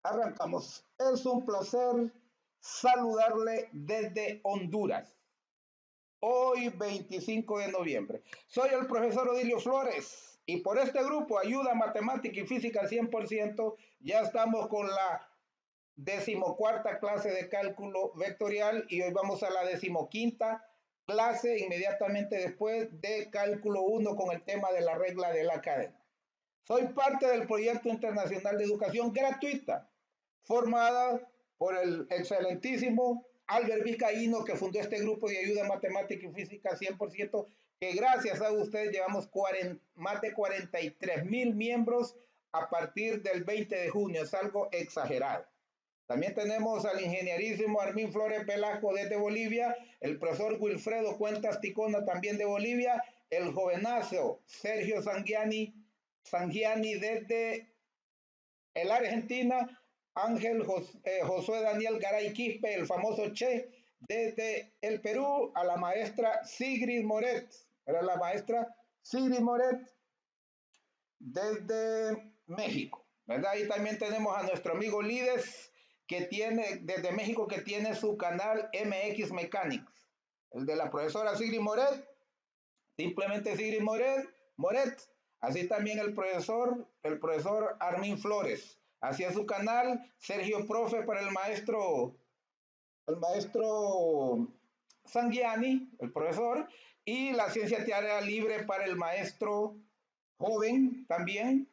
Arrancamos. Es un placer saludarle desde Honduras. Hoy 25 de noviembre. Soy el profesor Odilio Flores y por este grupo Ayuda Matemática y Física al 100% ya estamos con la decimocuarta clase de cálculo vectorial y hoy vamos a la decimoquinta clase inmediatamente después de cálculo 1 con el tema de la regla de la cadena. Soy parte del proyecto internacional de educación gratuita formada por el excelentísimo Albert Vizcaíno, que fundó este grupo de ayuda matemática y física 100%, que gracias a ustedes llevamos más de 43,000 miembros a partir del 20 de junio, es algo exagerado. También tenemos al ingenierísimo Armin Flores Velasco desde Bolivia, el profesor Wilfredo Cuentas Ticona también de Bolivia, el jovenazo Sergio Sangiani desde el Argentina, Josué Daniel Garay Quispe, el famoso Che, desde el Perú, a la maestra Sigrid Moret, era la maestra Sigrid Moret desde México, ¿verdad? Y también tenemos a nuestro amigo Lides, que tiene, desde México, que tiene su canal MX Mechanics, el de la profesora Sigrid Moret, simplemente Sigrid Moret, así también el profesor Armin Flores, hacia su canal, Sergio Profe para el maestro Sanguiani, el profesor, y la ciencia teórica libre para el maestro joven también,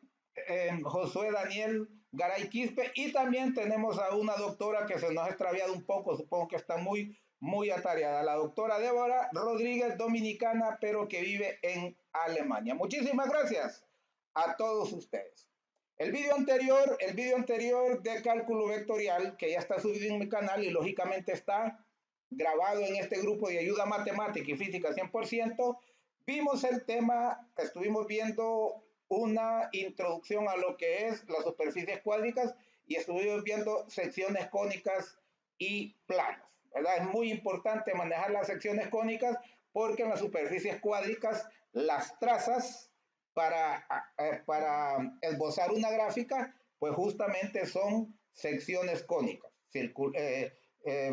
Josué Daniel Garay Quispe, y también tenemos a una doctora que se nos ha extraviado un poco, supongo que está muy atareada, la doctora Débora Rodríguez, dominicana, pero que vive en Alemania. Muchísimas gracias a todos ustedes. El video anterior de cálculo vectorial, que ya está subido en mi canal y lógicamente está grabado en este grupo de ayuda matemática y física 100%, vimos el tema, estuvimos viendo una introducción a lo que es las superficies cuádricas y estuvimos viendo secciones cónicas y planos, ¿verdad? Es muy importante manejar las secciones cónicas porque en las superficies cuádricas las trazas para esbozar una gráfica, pues justamente son secciones cónicas,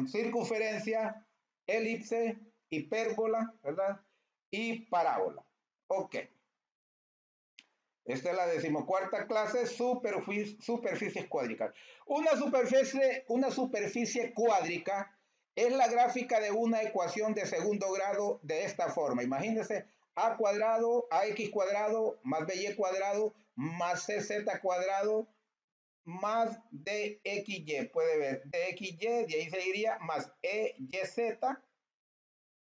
circunferencia, elipse, hipérbola, ¿verdad? Y parábola. Ok. Esta es la decimocuarta clase, superficies cuádricas. Una superficie cuádrica es la gráfica de una ecuación de segundo grado de esta forma. Imagínense a cuadrado, ax cuadrado, más by cuadrado, más cz cuadrado, más dxy. Puede ver dxy, de ahí se iría más eyz,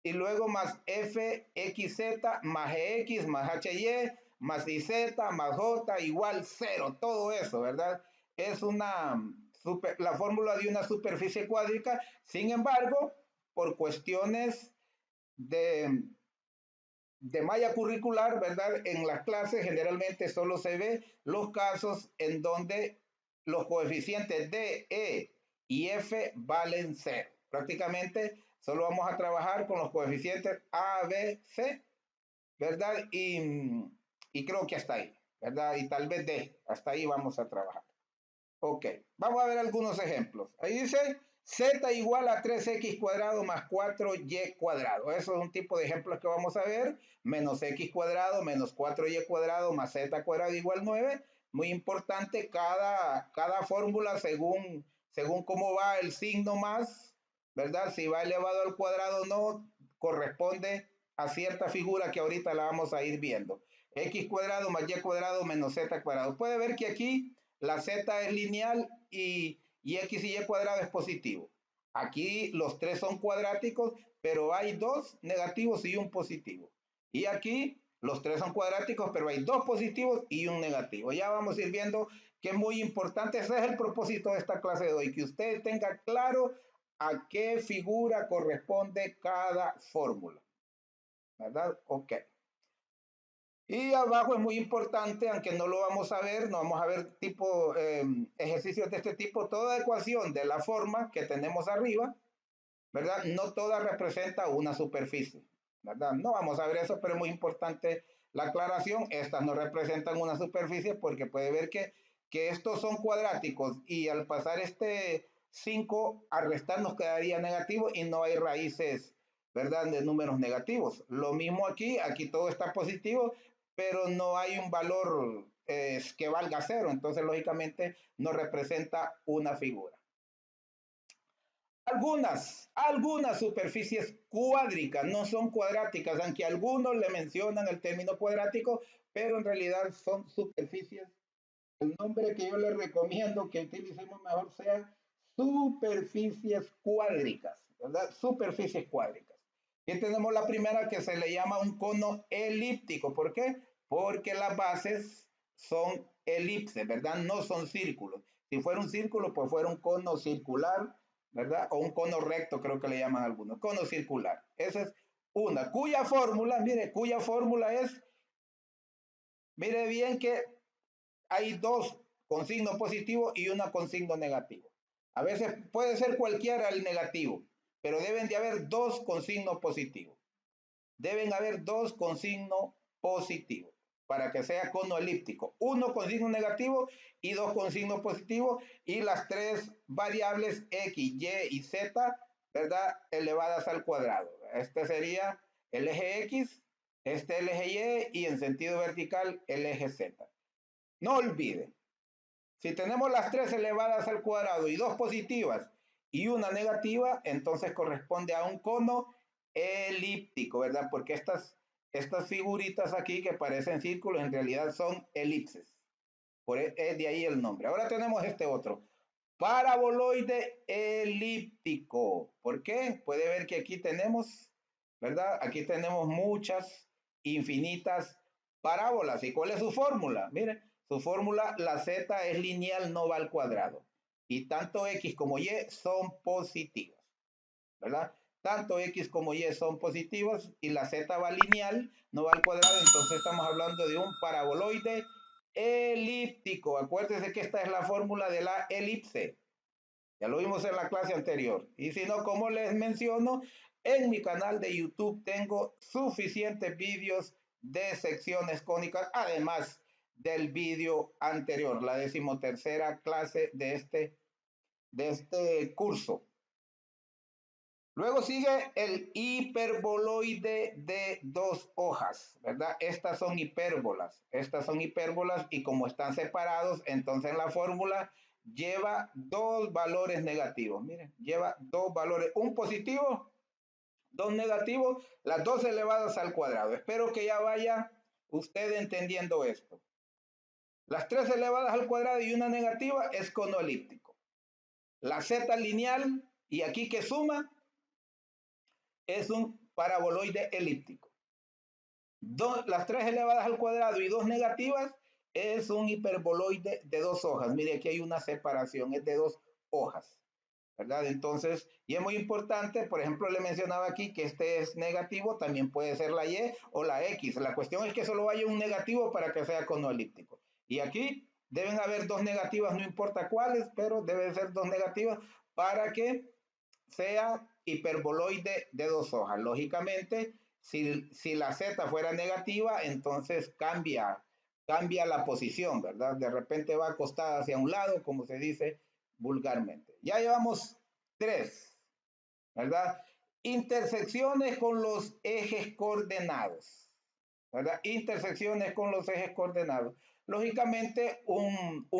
y luego más fxz, más ex, más hy, más iz, más j, igual 0, todo eso, ¿verdad? Es la fórmula de una superficie cuádrica. Sin embargo, por cuestiones de malla curricular, ¿verdad? En las clases generalmente solo se ve los casos en donde los coeficientes D, E y F valen 0. Prácticamente solo vamos a trabajar con los coeficientes A, B, C, ¿verdad? Y creo que hasta ahí, ¿verdad? Y tal vez D, hasta ahí vamos a trabajar. Ok, vamos a ver algunos ejemplos. Ahí dice z igual a 3x cuadrado más 4y cuadrado. Eso es un tipo de ejemplos que vamos a ver. Menos x cuadrado menos 4y cuadrado más z cuadrado igual 9. Muy importante cada fórmula según cómo va el signo más, ¿verdad? Si va elevado al cuadrado o no, corresponde a cierta figura que ahorita la vamos a ir viendo. X cuadrado más y cuadrado menos z cuadrado. Puede ver que aquí la z es lineal y x y y cuadrado es positivo. Aquí los tres son cuadráticos, pero hay dos negativos y un positivo. Y aquí los tres son cuadráticos, pero hay dos positivos y un negativo. Ya vamos a ir viendo que es muy importante. Ese es el propósito de esta clase de hoy, que usted tenga claro a qué figura corresponde cada fórmula. ¿Verdad? Ok. Y abajo es muy importante, aunque no lo vamos a ver, no vamos a ver ejercicios de este tipo, toda ecuación de la forma que tenemos arriba, ¿verdad? No toda representa una superficie, ¿verdad? No vamos a ver eso, pero es muy importante la aclaración. Estas no representan una superficie porque puede ver que que estos son cuadráticos y al pasar este 5 a restar nos quedaría negativo y no hay raíces, ¿verdad? De números negativos. Lo mismo aquí, aquí todo está positivo, pero no hay un valor que valga cero, entonces lógicamente no representa una figura. Algunas superficies cuádricas no son cuadráticas, aunque algunos le mencionan el término cuadrático, pero en realidad son superficies. El nombre que yo les recomiendo que utilicemos mejor sea superficies cuádricas, ¿verdad? Superficies cuádricas. Aquí tenemos la primera que se le llama un cono elíptico. ¿Por qué? Porque las bases son elipses, ¿verdad? No son círculos. Si fuera un círculo, pues fuera un cono circular, ¿verdad? O un cono recto, creo que le llaman algunos. Cono circular. Esa es una, cuya fórmula, cuya fórmula es, mire bien que hay dos con signo positivo y una con signo negativo. A veces puede ser cualquiera el negativo, pero deben de haber dos con signo positivo. Deben haber dos con signo positivo para que sea cono elíptico. Uno con signo negativo y dos con signo positivo y las tres variables X, Y y Z, ¿verdad? Elevadas al cuadrado. Este sería el eje X, este el eje Y y en sentido vertical el eje Z. No olvide, si tenemos las tres elevadas al cuadrado y dos positivas y una negativa, entonces corresponde a un cono elíptico, ¿verdad? Porque estas figuritas aquí que parecen círculos en realidad son elipses. Es de ahí el nombre. Ahora tenemos este otro. Paraboloide elíptico. ¿Por qué? Puede ver que aquí tenemos, ¿verdad? Aquí tenemos muchas, infinitas parábolas. ¿Y cuál es su fórmula? Miren, su fórmula, la z es lineal, no va al cuadrado. Y tanto x como y son positivos, ¿verdad? Tanto x como y son positivos y la z va lineal, no va al cuadrado, entonces estamos hablando de un paraboloide elíptico. Acuérdense que esta es la fórmula de la elipse. Ya lo vimos en la clase anterior. Y si no, como les menciono, en mi canal de YouTube tengo suficientes vídeos de secciones cónicas, además del vídeo anterior, la 13ª clase de este curso. Luego sigue el hiperboloide de dos hojas, ¿verdad? Estas son hipérbolas y como están separados, entonces en la fórmula lleva dos valores negativos. Miren, lleva dos valores, un positivo, dos negativos, las dos elevadas al cuadrado. Espero que ya vaya usted entendiendo esto. Las tres elevadas al cuadrado y una negativa es cono elíptico. La z lineal y aquí que suma es un paraboloide elíptico. Las tres elevadas al cuadrado y dos negativas es un hiperboloide de dos hojas. Mire, aquí hay una separación, es de dos hojas, ¿verdad? Entonces, y es muy importante, por ejemplo, le mencionaba aquí que este es negativo, también puede ser la Y o la X. La cuestión es que solo haya un negativo para que sea cono elíptico. Y aquí deben haber dos negativas, no importa cuáles, pero deben ser dos negativas para que sea hiperboloide de dos hojas. Lógicamente, si la z fuera negativa, entonces cambia la posición, ¿verdad? De repente va acostada hacia un lado, como se dice vulgarmente. Ya llevamos tres, ¿verdad? Intersecciones con los ejes coordenados, ¿verdad? Intersecciones con los ejes coordenados. Lógicamente, un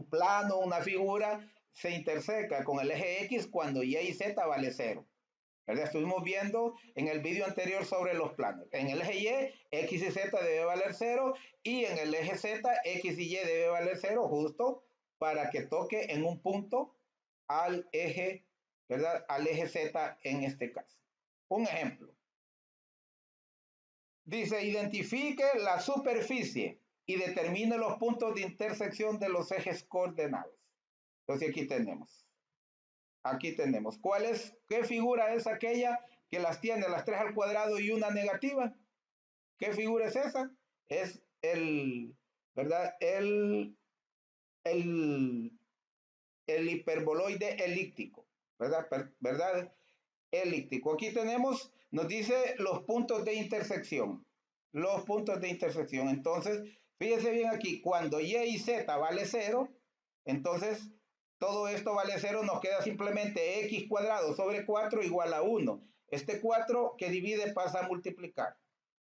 plano, una figura, se interseca con el eje X cuando Y y Z vale cero. ¿Verdad? Estuvimos viendo en el vídeo anterior sobre los planos. En el eje Y, X y Z debe valer cero y en el eje Z, X y Y debe valer cero justo para que toque en un punto al eje, ¿verdad? Al eje Z en este caso. Un ejemplo. Dice, identifique la superficie y determine los puntos de intersección de los ejes coordenados. Entonces aquí tenemos. ¿Qué figura es aquella que las tiene las tres al cuadrado y una negativa? ¿Qué figura es esa? Es ¿verdad? El, el hiperboloide elíptico, ¿verdad? ¿Verdad? Elíptico. Aquí nos dice los puntos de intersección. Los puntos de intersección. Entonces, Fíjese bien aquí, cuando y y z vale 0, entonces todo esto vale 0, nos queda simplemente x cuadrado sobre 4 igual a 1. Este 4 que divide pasa a multiplicar.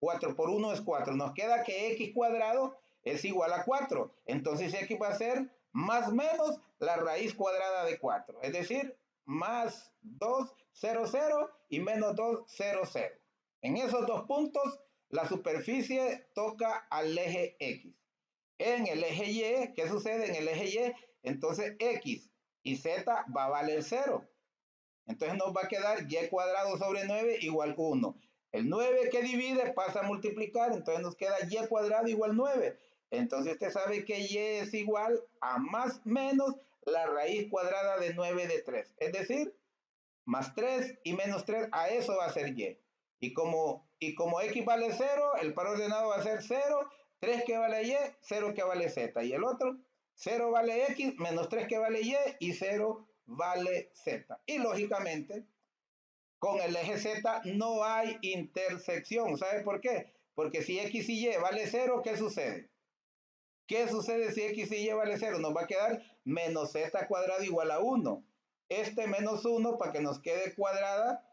4 por 1 es 4. Nos queda que x cuadrado es igual a 4. Entonces x va a ser más menos la raíz cuadrada de 4. Es decir, más 2, 0, 0 y menos 2, 0, 0. En esos dos puntos, la superficie toca al eje X. En el eje Y, ¿qué sucede en el eje Y? Entonces X y Z va a valer 0. Entonces nos va a quedar y cuadrado sobre 9 igual 1. El 9 que divide pasa a multiplicar, entonces nos queda y cuadrado igual 9. Entonces usted sabe que y es igual a más menos la raíz cuadrada de 9 de 3. Es decir, más 3 y menos 3, a eso va a ser y. Y como x vale 0, el par ordenado va a ser 0, 3 que vale y, 0 que vale z. Y el otro, 0 vale x, menos 3 que vale y 0 vale z. Y lógicamente, con el eje z no hay intersección. ¿Sabe por qué? Porque si x y y vale 0, ¿qué sucede? ¿Qué sucede si x y y vale 0? Nos va a quedar menos z cuadrado igual a 1. Este menos 1, para que nos quede cuadrada,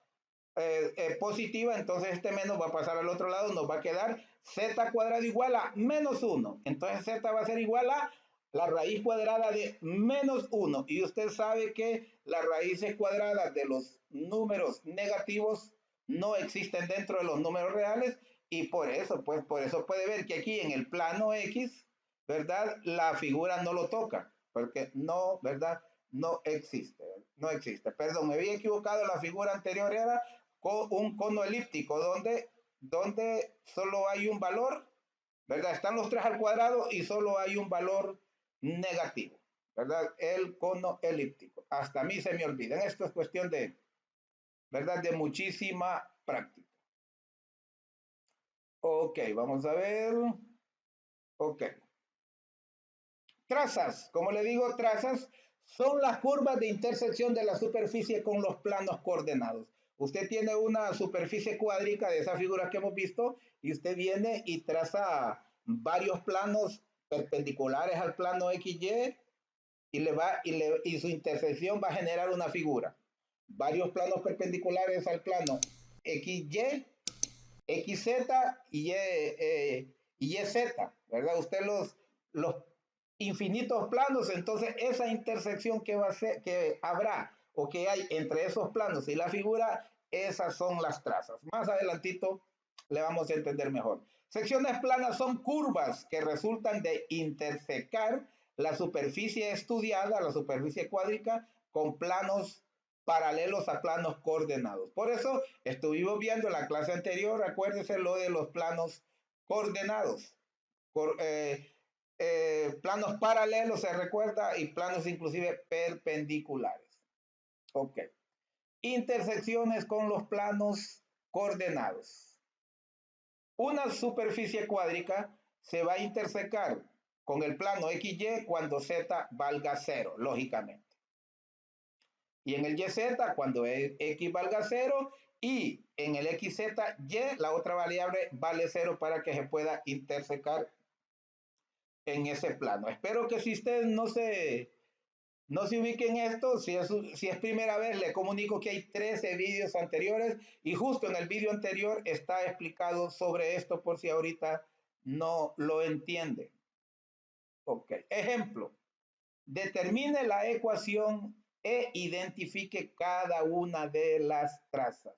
positiva, entonces este menos va a pasar al otro lado, nos va a quedar z cuadrado igual a menos 1. Entonces z va a ser igual a la raíz cuadrada de menos 1. Y usted sabe que las raíces cuadradas de los números negativos no existen dentro de los números reales, y por eso puede ver que aquí en el plano X, ¿verdad? La figura no lo toca, porque no, ¿verdad? No existe, no existe. Perdón, me había equivocado, la figura anterior era un cono elíptico donde solo hay un valor, ¿verdad? Están los 3 al cuadrado y solo hay un valor negativo, ¿verdad? El cono elíptico. Hasta a mí se me olvida. Esto es cuestión de, ¿verdad? De muchísima práctica. Ok, vamos a ver. Ok. Trazas, como le digo, trazas son las curvas de intersección de la superficie con los planos coordenados. Usted tiene una superficie cuádrica de esas figuras que hemos visto y usted viene y traza varios planos perpendiculares al plano XY y su intersección va a generar una figura. Varios planos perpendiculares al plano XY, XZ y YZ, ¿verdad? Usted los infinitos planos, entonces esa intersección que va a ser, que habrá o que hay entre esos planos y la figura, esas son las trazas. Más adelantito le vamos a entender mejor. Secciones planas son curvas que resultan de intersecar la superficie estudiada, la superficie cuádrica, con planos paralelos a planos coordenados. Por eso estuvimos viendo en la clase anterior, acuérdense lo de los planos coordenados. Planos paralelos, se recuerda, y planos inclusive perpendiculares. Ok. Intersecciones con los planos coordenados. Una superficie cuádrica se va a intersecar con el plano XY cuando Z valga 0, lógicamente. Y en el YZ cuando X valga 0 y en el XZ, Y, la otra variable, vale 0 para que se pueda intersecar en ese plano. Espero que si usted no se ubique en esto, si es primera vez, le comunico que hay 13 vídeos anteriores y justo en el vídeo anterior está explicado sobre esto por si ahorita no lo entiende. Ok, ejemplo. Determine la ecuación e identifique cada una de las trazas.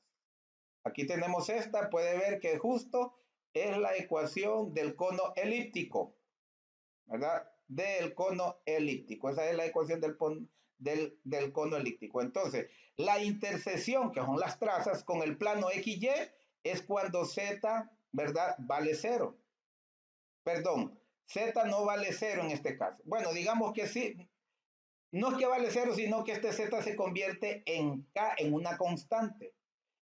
Aquí tenemos esta, puede ver que justo es la ecuación del cono elíptico, ¿verdad? Del cono elíptico. Esa es la ecuación del cono elíptico. Entonces, la intersección, que son las trazas, con el plano XY es cuando Z, ¿verdad? Vale 0. Perdón, Z no vale 0 en este caso. Bueno, digamos que sí. No es que vale 0, sino que este Z se convierte en K, en una constante.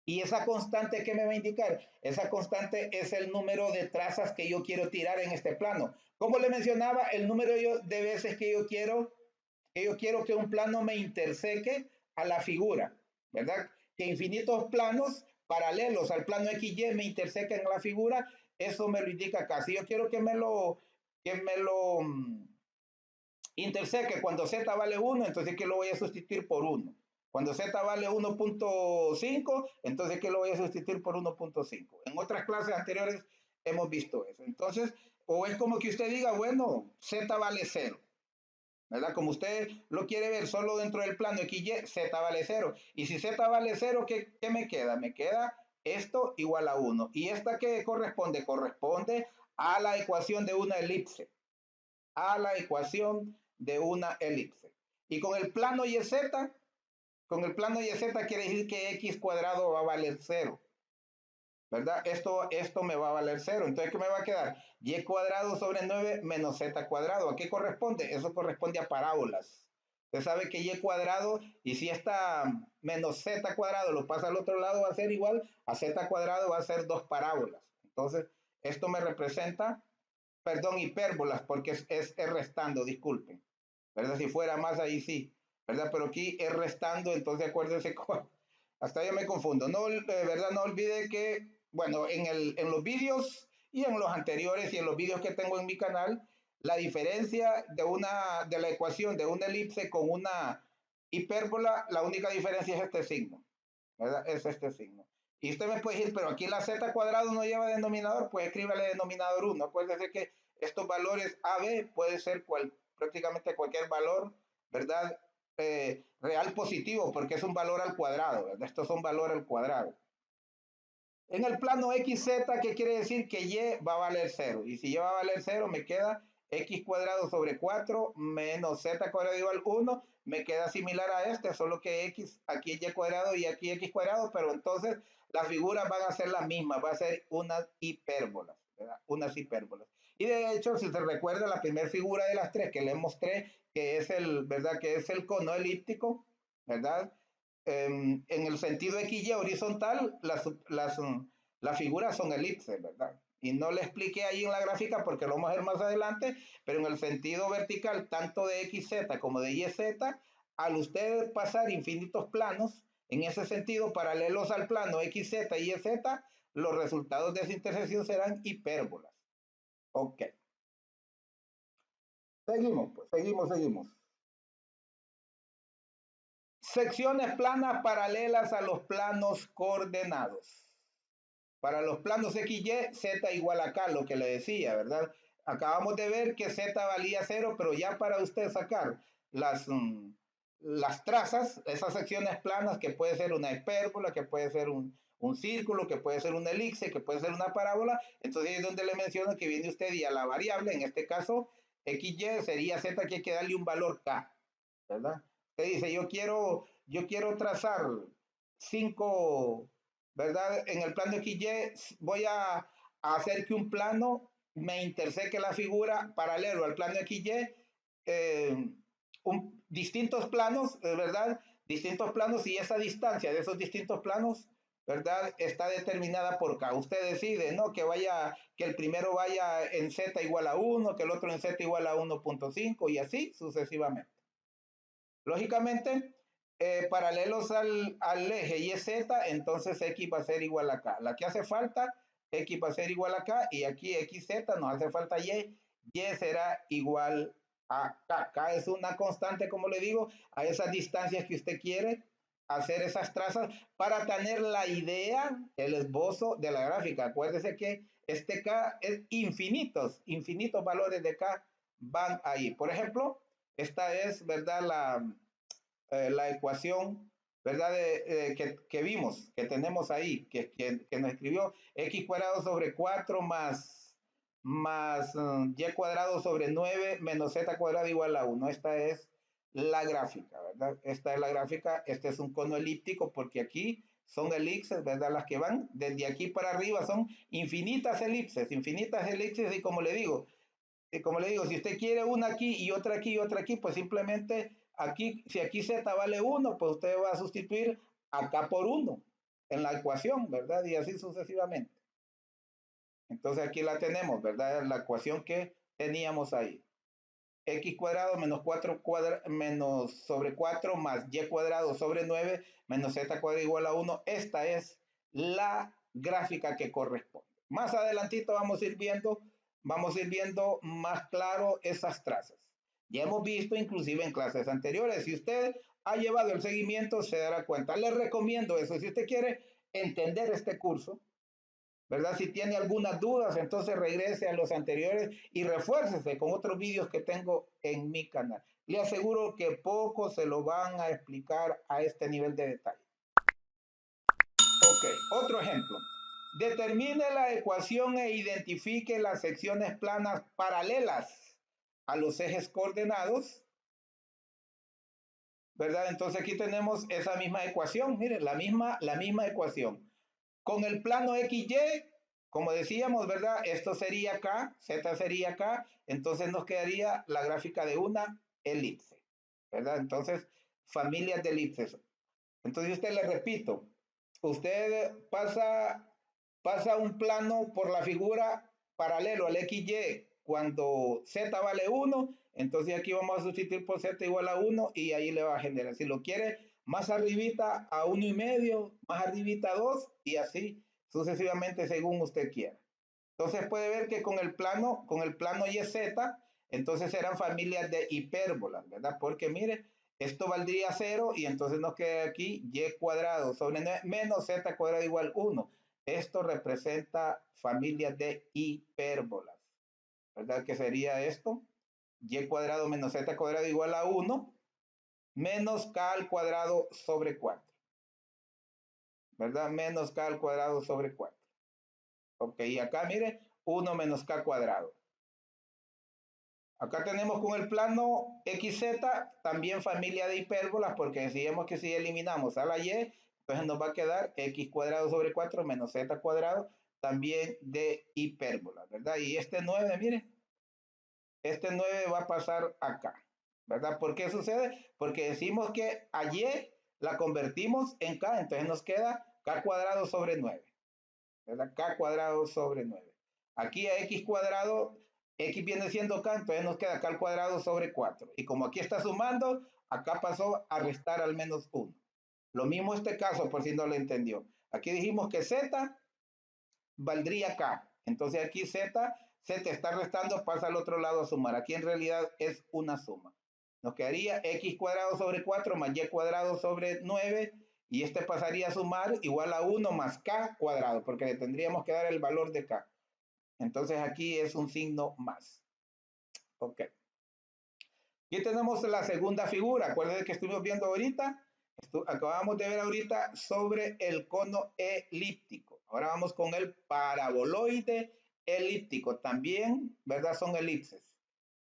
¿Y esa constante qué me va a indicar? Esa constante es el número de trazas que yo quiero tirar en este plano. Como le mencionaba, el número de veces que yo quiero que un plano me interseque a la figura, ¿verdad? Que infinitos planos paralelos al plano XY me intersequen a la figura, eso me lo indica acá. Si yo quiero que que me lo interseque. Cuando z vale 1, entonces que lo voy a sustituir por 1. Cuando z vale 1.5, entonces que lo voy a sustituir por 1.5. En otras clases anteriores hemos visto eso. Entonces, o es como que usted diga, bueno, z vale 0. ¿Verdad? Como usted lo quiere ver solo dentro del plano XY, z vale 0. Y si z vale 0, ¿qué me queda? Me queda esto igual a 1. ¿Y esta qué corresponde? Corresponde a la ecuación de una elipse. A la ecuación de una elipse. Y con el plano YZ, quiere decir que x cuadrado va a valer 0. ¿Verdad? Esto me va a valer 0. Entonces, ¿qué me va a quedar? Y cuadrado sobre 9 menos z cuadrado. ¿A qué corresponde? Eso corresponde a parábolas. Usted sabe que y cuadrado, y si esta menos z cuadrado lo pasa al otro lado, va a ser igual a z cuadrado, va a ser 2 parábolas. Entonces, esto me representa, perdón, hipérbolas, porque es restando, disculpen. ¿Verdad? Si fuera más, ahí sí. ¿Verdad? Pero aquí es restando, entonces acuérdense, hasta yo me confundo. No, ¿verdad? No olvide que, bueno, en los vídeos y en los anteriores y en los vídeos que tengo en mi canal, la diferencia de la ecuación de una elipse con una hipérbola, la única diferencia es este signo, ¿verdad? Es este signo. Y usted me puede decir, pero aquí la z cuadrado no lleva denominador, pues escríbale denominador 1. Acuérdese que estos valores AB puede ser prácticamente cualquier valor, ¿verdad? Real positivo, porque es un valor al cuadrado, ¿verdad? Estos son valores al cuadrado. En el plano XZ, ¿qué quiere decir? Que Y va a valer 0. Y si Y va a valer 0, me queda x cuadrado sobre 4 menos z cuadrado igual 1. Me queda similar a este, solo que x, aquí es y cuadrado y aquí x cuadrado, pero entonces las figuras van a ser las mismas, va a ser unas hipérbolas, ¿verdad? Unas hipérbolas. Y de hecho, si se recuerda la primera figura de las tres que les mostré, que es ¿verdad? Que es el cono elíptico, ¿verdad? En el sentido XY horizontal, las figuras son elipses, ¿verdad? Y no le expliqué ahí en la gráfica porque lo vamos a ver más adelante, pero en el sentido vertical, tanto de XZ como de YZ, al usted pasar infinitos planos, en ese sentido, paralelos al plano XZ y YZ, los resultados de esa intersección serán hipérbolas. Ok. Seguimos, pues, seguimos. Secciones planas paralelas a los planos coordenados. Para los planos XY, Z igual a K, lo que le decía, ¿verdad? Acabamos de ver que Z valía 0, pero ya para usted sacar las trazas, esas secciones planas, que puede ser una hipérbola, que puede ser un círculo, que puede ser una elipse, que puede ser una parábola, entonces es donde le menciono que viene usted y a la variable, en este caso, XY sería Z, que hay que darle un valor K, ¿verdad? Usted dice, yo quiero trazar 5, ¿verdad? En el plano XY voy a hacer que un plano me interseque la figura paralelo al plano XY, distintos planos, ¿verdad? Distintos planos, y esa distancia de esos distintos planos, ¿verdad? Está determinada por K. Usted decide, ¿no? Que el primero vaya en Z igual a 1, que el otro en Z igual a 1.5 y así sucesivamente. Lógicamente, paralelos al eje y z, entonces x va a ser igual a k. La que hace falta, x va a ser igual a k, y aquí xz nos hace falta y será igual a k. K es una constante, como le digo, a esas distancias que usted quiere hacer esas trazas para tener la idea, el esbozo de la gráfica. Acuérdese que este k es infinitos valores de k van ahí. Por ejemplo, esta es, ¿verdad? La ecuación, ¿verdad? Que vimos, que tenemos ahí, que nos escribió x cuadrado sobre 4 más y cuadrado sobre 9 menos z cuadrado igual a 1. Esta es la gráfica, ¿verdad? Esta es la gráfica, este es un cono elíptico porque aquí son elipses, ¿verdad? Las que van desde aquí para arriba son infinitas elipses, y como le digo, si usted quiere una aquí y otra aquí y otra aquí, pues simplemente aquí, si aquí z vale 1, pues usted va a sustituir acá por 1 en la ecuación, ¿verdad? Y así sucesivamente. Entonces aquí la tenemos, ¿verdad? La ecuación que teníamos ahí. X cuadrado menos 4 menos sobre 4 más y cuadrado sobre 9 menos z cuadrado igual a 1. Esta es la gráfica que corresponde. Más adelantito vamos a ir viendo vamos a ir viendo más claro esas trazas. Ya hemos visto inclusive en clases anteriores. Si usted ha llevado el seguimiento, se dará cuenta. Les recomiendo eso. Si usted quiere entender este curso, ¿verdad? Si tiene algunas dudas, entonces regrese a los anteriores y refuércese con otros vídeos que tengo en mi canal. Le aseguro que pocos se lo van a explicar a este nivel de detalle. Ok, otro ejemplo. Determine la ecuación e identifique las secciones planas paralelas a los ejes coordenados, ¿verdad? Entonces aquí tenemos esa misma ecuación, miren, la misma ecuación. Con el plano XY, como decíamos, ¿verdad? Esto sería acá, Z sería acá, entonces nos quedaría la gráfica de una elipse, ¿verdad? Entonces, familias de elipses. Entonces, usted le repito, usted pasa un plano por la figura paralelo al XY cuando Z vale 1, entonces aquí vamos a sustituir por Z igual a 1 y ahí le va a generar. Si lo quiere más arribita a 1,5, más arribita a 2 y así sucesivamente según usted quiera. Entonces puede ver que con el plano YZ, entonces serán familias de hipérbolas, ¿verdad? Porque mire, esto valdría 0 y entonces nos queda aquí y cuadrado sobre 9 menos z cuadrado igual 1. Esto representa familias de hipérbolas, ¿verdad? ¿Qué sería esto? Y cuadrado menos z cuadrado igual a 1 menos k al cuadrado sobre 4, ¿verdad? Menos k al cuadrado sobre 4. Ok, y acá mire, 1 menos k cuadrado. Acá tenemos con el plano XZ también familia de hipérbolas, porque decíamos que si eliminamos a la Y, entonces nos va a quedar X cuadrado sobre 4 menos Z cuadrado, también de hipérbolas, ¿verdad? Y este 9, mire, este 9 va a pasar acá, ¿verdad? ¿Por qué sucede? Porque decimos que a Y la convertimos en K, entonces nos queda K cuadrado sobre 9, ¿verdad? K cuadrado sobre 9. Aquí a X cuadrado, X viene siendo K, entonces nos queda K al cuadrado sobre 4. Y como aquí está sumando, acá pasó a restar al menos 1. Lo mismo este caso, por si no lo entendió. Aquí dijimos que Z valdría K. Entonces aquí Z está restando, pasa al otro lado a sumar. Aquí en realidad es una suma. Nos quedaría X cuadrado sobre 4 más Y cuadrado sobre 9 y este pasaría a sumar igual a 1 más K cuadrado, porque le tendríamos que dar el valor de K. Entonces aquí es un signo más. Ok. Aquí tenemos la segunda figura. Acuérdense que estuvimos viendo ahorita. Acabamos de ver ahorita sobre el cono elíptico. Ahora vamos con el paraboloide elíptico. También, ¿verdad? Son elipses.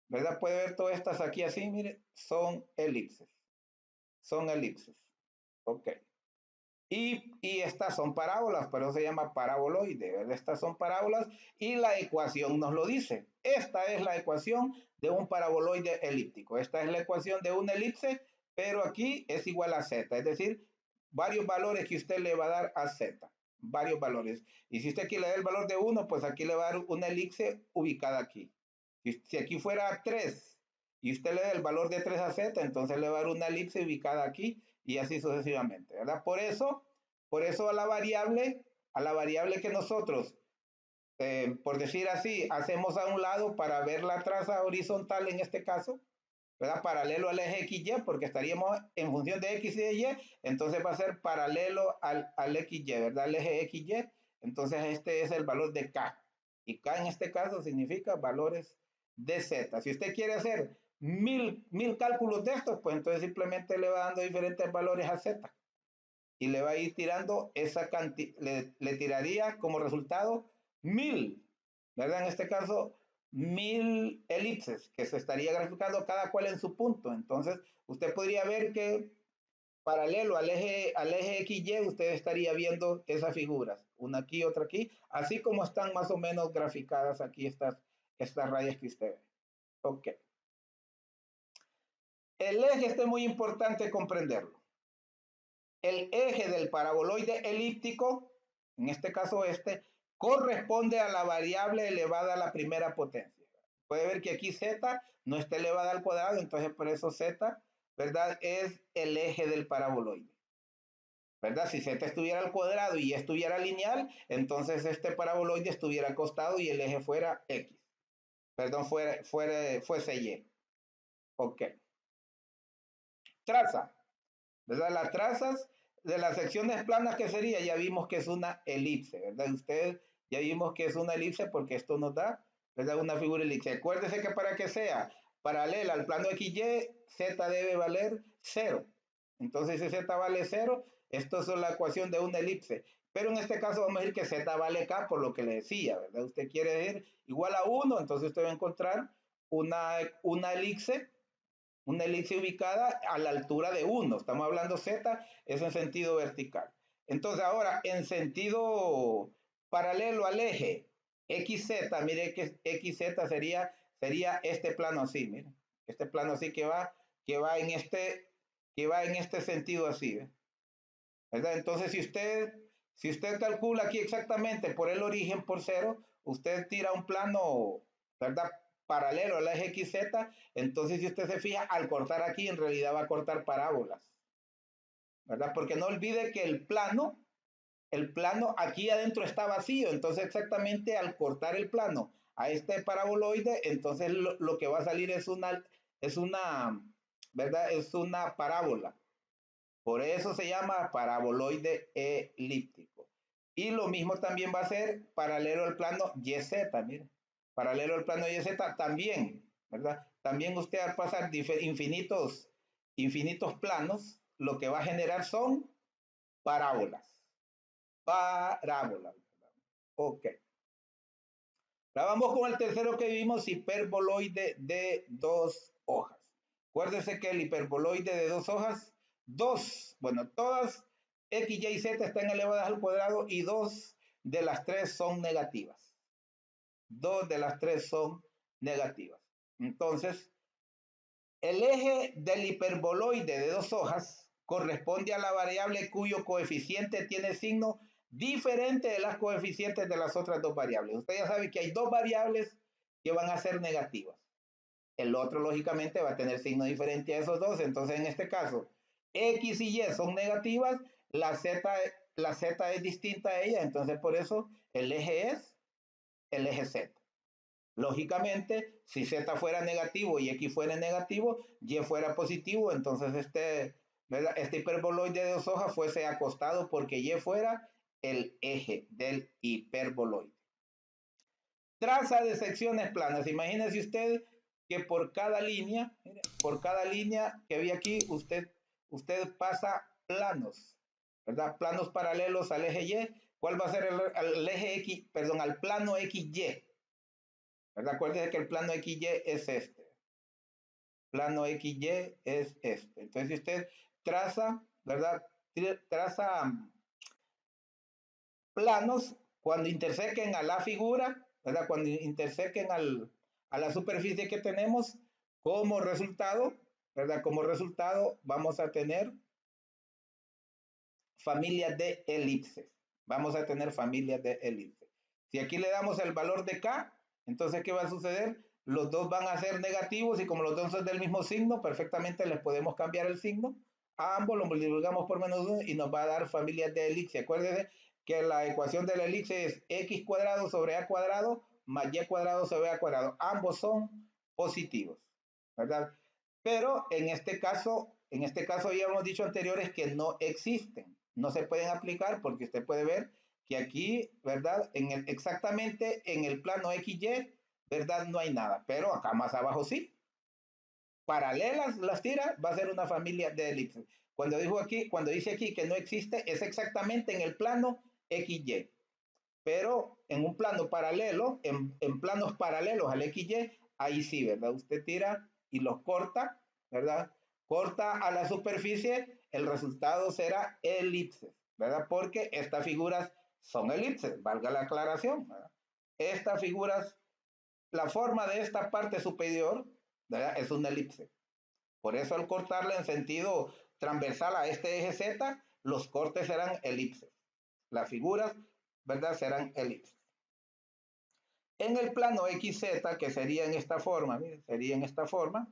¿Verdad? Puede ver todas estas aquí así, mire, son elipses. Son elipses. Ok. Y estas son parábolas, pero se llama paraboloide, ¿verdad? Estas son parábolas y la ecuación nos lo dice. Esta es la ecuación de un paraboloide elíptico. Esta es la ecuación de una elipse, pero aquí es igual a z, es decir, varios valores que usted le va a dar a z, varios valores. Y si usted aquí le da el valor de 1, pues aquí le va a dar una elipse ubicada aquí. Si aquí fuera 3 y usted le da el valor de 3 a z, entonces le va a dar una elipse ubicada aquí y así sucesivamente, ¿verdad? Por eso a la variable que nosotros, por decir así, hacemos a un lado para ver la traza horizontal en este caso, ¿verdad? Paralelo al eje XY, porque estaríamos en función de X y de Y, entonces va a ser paralelo al XY, ¿verdad? Al eje XY, entonces este es el valor de K. Y K en este caso significa valores de Z. Si usted quiere hacer mil cálculos de estos, pues entonces simplemente le va dando diferentes valores a Z. Y le va a ir tirando esa cantidad, le tiraría como resultado 1,000, ¿verdad? En este caso, 1,000 elipses que se estaría graficando cada cual en su punto. Entonces, usted podría ver que paralelo al eje XY, usted estaría viendo esas figuras, una aquí, otra aquí, así como están más o menos graficadas aquí estas rayas que usted ve. Ok. El eje es muy importante comprenderlo. El eje del paraboloide elíptico, en este caso corresponde a la variable elevada a la primera potencia. Puede ver que aquí z no está elevada al cuadrado, entonces por eso z, ¿verdad? Es el eje del paraboloide, ¿verdad? Si z estuviera al cuadrado y estuviera lineal, entonces este paraboloide estuviera acostado y el eje fuera x. perdón, fuese Y. Ok. Traza, ¿verdad? Las trazas de las secciones planas, ¿qué sería? Ya vimos que es una elipse, ¿verdad? Ustedes ya vimos que es una elipse porque esto nos da, ¿verdad? Una figura elipse. Acuérdense que para que sea paralela al plano XY, Z debe valer 0. Entonces, si Z vale 0, esto es la ecuación de una elipse. Pero en este caso vamos a decir que Z vale K por lo que le decía, ¿verdad? Usted quiere decir igual a 1, entonces usted va a encontrar una elipse, ubicada a la altura de 1. Estamos hablando Z, es en sentido vertical. Entonces ahora, en sentido paralelo al eje XZ, mire que XZ sería este plano así, mire. Este plano así que va en este sentido así, ¿verdad? Entonces, si usted calcula aquí exactamente por el origen por 0, usted tira un plano, ¿verdad? Paralelo al eje XZ, entonces si usted se fija, al cortar aquí, en realidad va a cortar parábolas, ¿verdad? Porque no olvide que el plano aquí adentro está vacío, entonces exactamente al cortar el plano a este paraboloide, entonces lo que va a salir es una, ¿verdad? Es una parábola. Por eso se llama paraboloide elíptico. Y lo mismo también va a ser paralelo al plano YZ, mire. Paralelo al plano YZ también, ¿verdad? También usted al pasar infinitos planos, lo que va a generar son parábolas. Parábolas. Ok. Ahora vamos con el tercero que vimos, hiperboloide de 2 hojas. Acuérdense que el hiperboloide de 2 hojas, bueno, todas x, y, z están elevadas al cuadrado y 2 de las 3 son negativas. 2 de las 3 son negativas. Entonces, el eje del hiperboloide de 2 hojas corresponde a la variable cuyo coeficiente tiene signo diferente de las coeficientes de las otras 2 variables. Usted ya sabe que hay 2 variables que van a ser negativas. El otro, lógicamente, va a tener signo diferente a esos dos. Entonces, en este caso, X y Y son negativas, la Z es distinta a ella. Entonces, por eso, el eje es el eje Z. Lógicamente, si Z fuera negativo y X fuera negativo, Y fuera positivo, entonces este hiperboloide de 2 hojas fuese acostado porque Y fuera el eje del hiperboloide. Traza de secciones planas. Imagínese usted que por cada línea que había aquí, usted pasa planos, ¿verdad? Planos paralelos al eje Y. ¿Cuál va a ser el eje X, perdón, al plano XY? ¿Verdad? Acuérdense que el plano XY es este. Plano XY es este. Entonces, si usted traza, ¿verdad? Traza planos cuando intersequen a la figura, ¿verdad? Cuando intersequen a la superficie que tenemos, como resultado, ¿verdad? Como resultado vamos a tener familias de elipses. Vamos a tener familias de elipses. Si aquí le damos el valor de K, entonces, ¿qué va a suceder? Los dos van a ser negativos y como los dos son del mismo signo, perfectamente les podemos cambiar el signo. A ambos lo multiplicamos por -1 y nos va a dar familias de elipse. Acuérdense que la ecuación de la elipse es x cuadrado sobre a cuadrado más y cuadrado sobre a cuadrado. Ambos son positivos, ¿verdad? Pero en este caso ya hemos dicho anteriores que no existen, no se pueden aplicar porque usted puede ver que aquí, ¿verdad? Exactamente en el plano XY, ¿verdad? No hay nada, pero acá más abajo sí. Paralelas las tira, va a ser una familia de elipses. Cuando dice aquí que no existe, es exactamente en el plano XY. Pero en un plano paralelo, en planos paralelos al XY, ahí sí, ¿verdad? Usted tira y los corta, ¿verdad? Corta a la superficie, el resultado será elipses, ¿verdad? Porque estas figuras son elipses, valga la aclaración, ¿verdad? Estas figuras, la forma de esta parte superior, ¿verdad? Es una elipse. Por eso al cortarla en sentido transversal a este eje Z, los cortes serán elipses. Las figuras, ¿verdad? Serán elipses. En el plano XZ, que sería en esta forma, miren, sería en esta forma,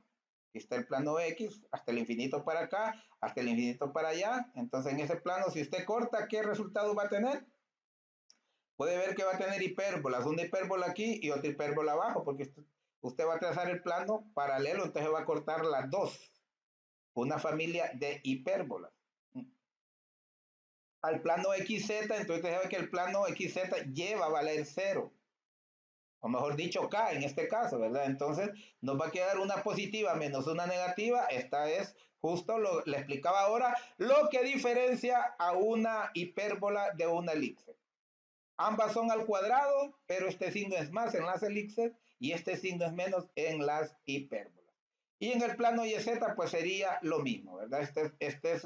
aquí está el plano X, hasta el infinito para acá, hasta el infinito para allá. Entonces, en ese plano, si usted corta, ¿qué resultado va a tener? Puede ver que va a tener hipérbolas, una hipérbola aquí y otra hipérbola abajo, porque usted va a trazar el plano paralelo, entonces va a cortar las dos, una familia de hipérbolas. Al plano XZ, entonces usted sabe que el plano XZ lleva a valer 0. O mejor dicho, K en este caso, ¿verdad? Entonces nos va a quedar una positiva menos una negativa. Esta es justo, le explicaba ahora, lo que diferencia a una hipérbola de una elipse. Ambas son al cuadrado, pero este signo es más en las elipses y este signo es menos en las hipérbolas. Y en el plano YZ pues sería lo mismo, ¿verdad? Este es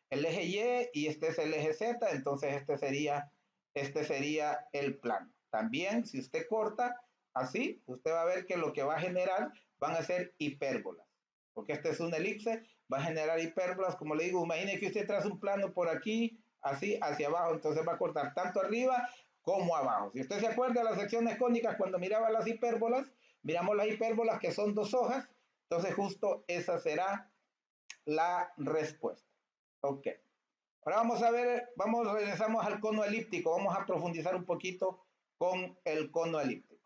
el eje Y y este es el eje Z, entonces este sería el plano. También, si usted corta así, usted va a ver que lo que va a generar van a ser hipérbolas. Porque este es una elipse, va a generar hipérbolas. Como le digo, imagine que usted traza un plano por aquí, así, hacia abajo. Entonces va a cortar tanto arriba como abajo. Si usted se acuerda de las secciones cónicas, cuando miraba las hipérbolas, miramos las hipérbolas que son 2 hojas. Entonces justo esa será la respuesta. Ok. Ahora vamos a ver, regresamos al cono elíptico, vamos a profundizar un poquito con el cono elíptico.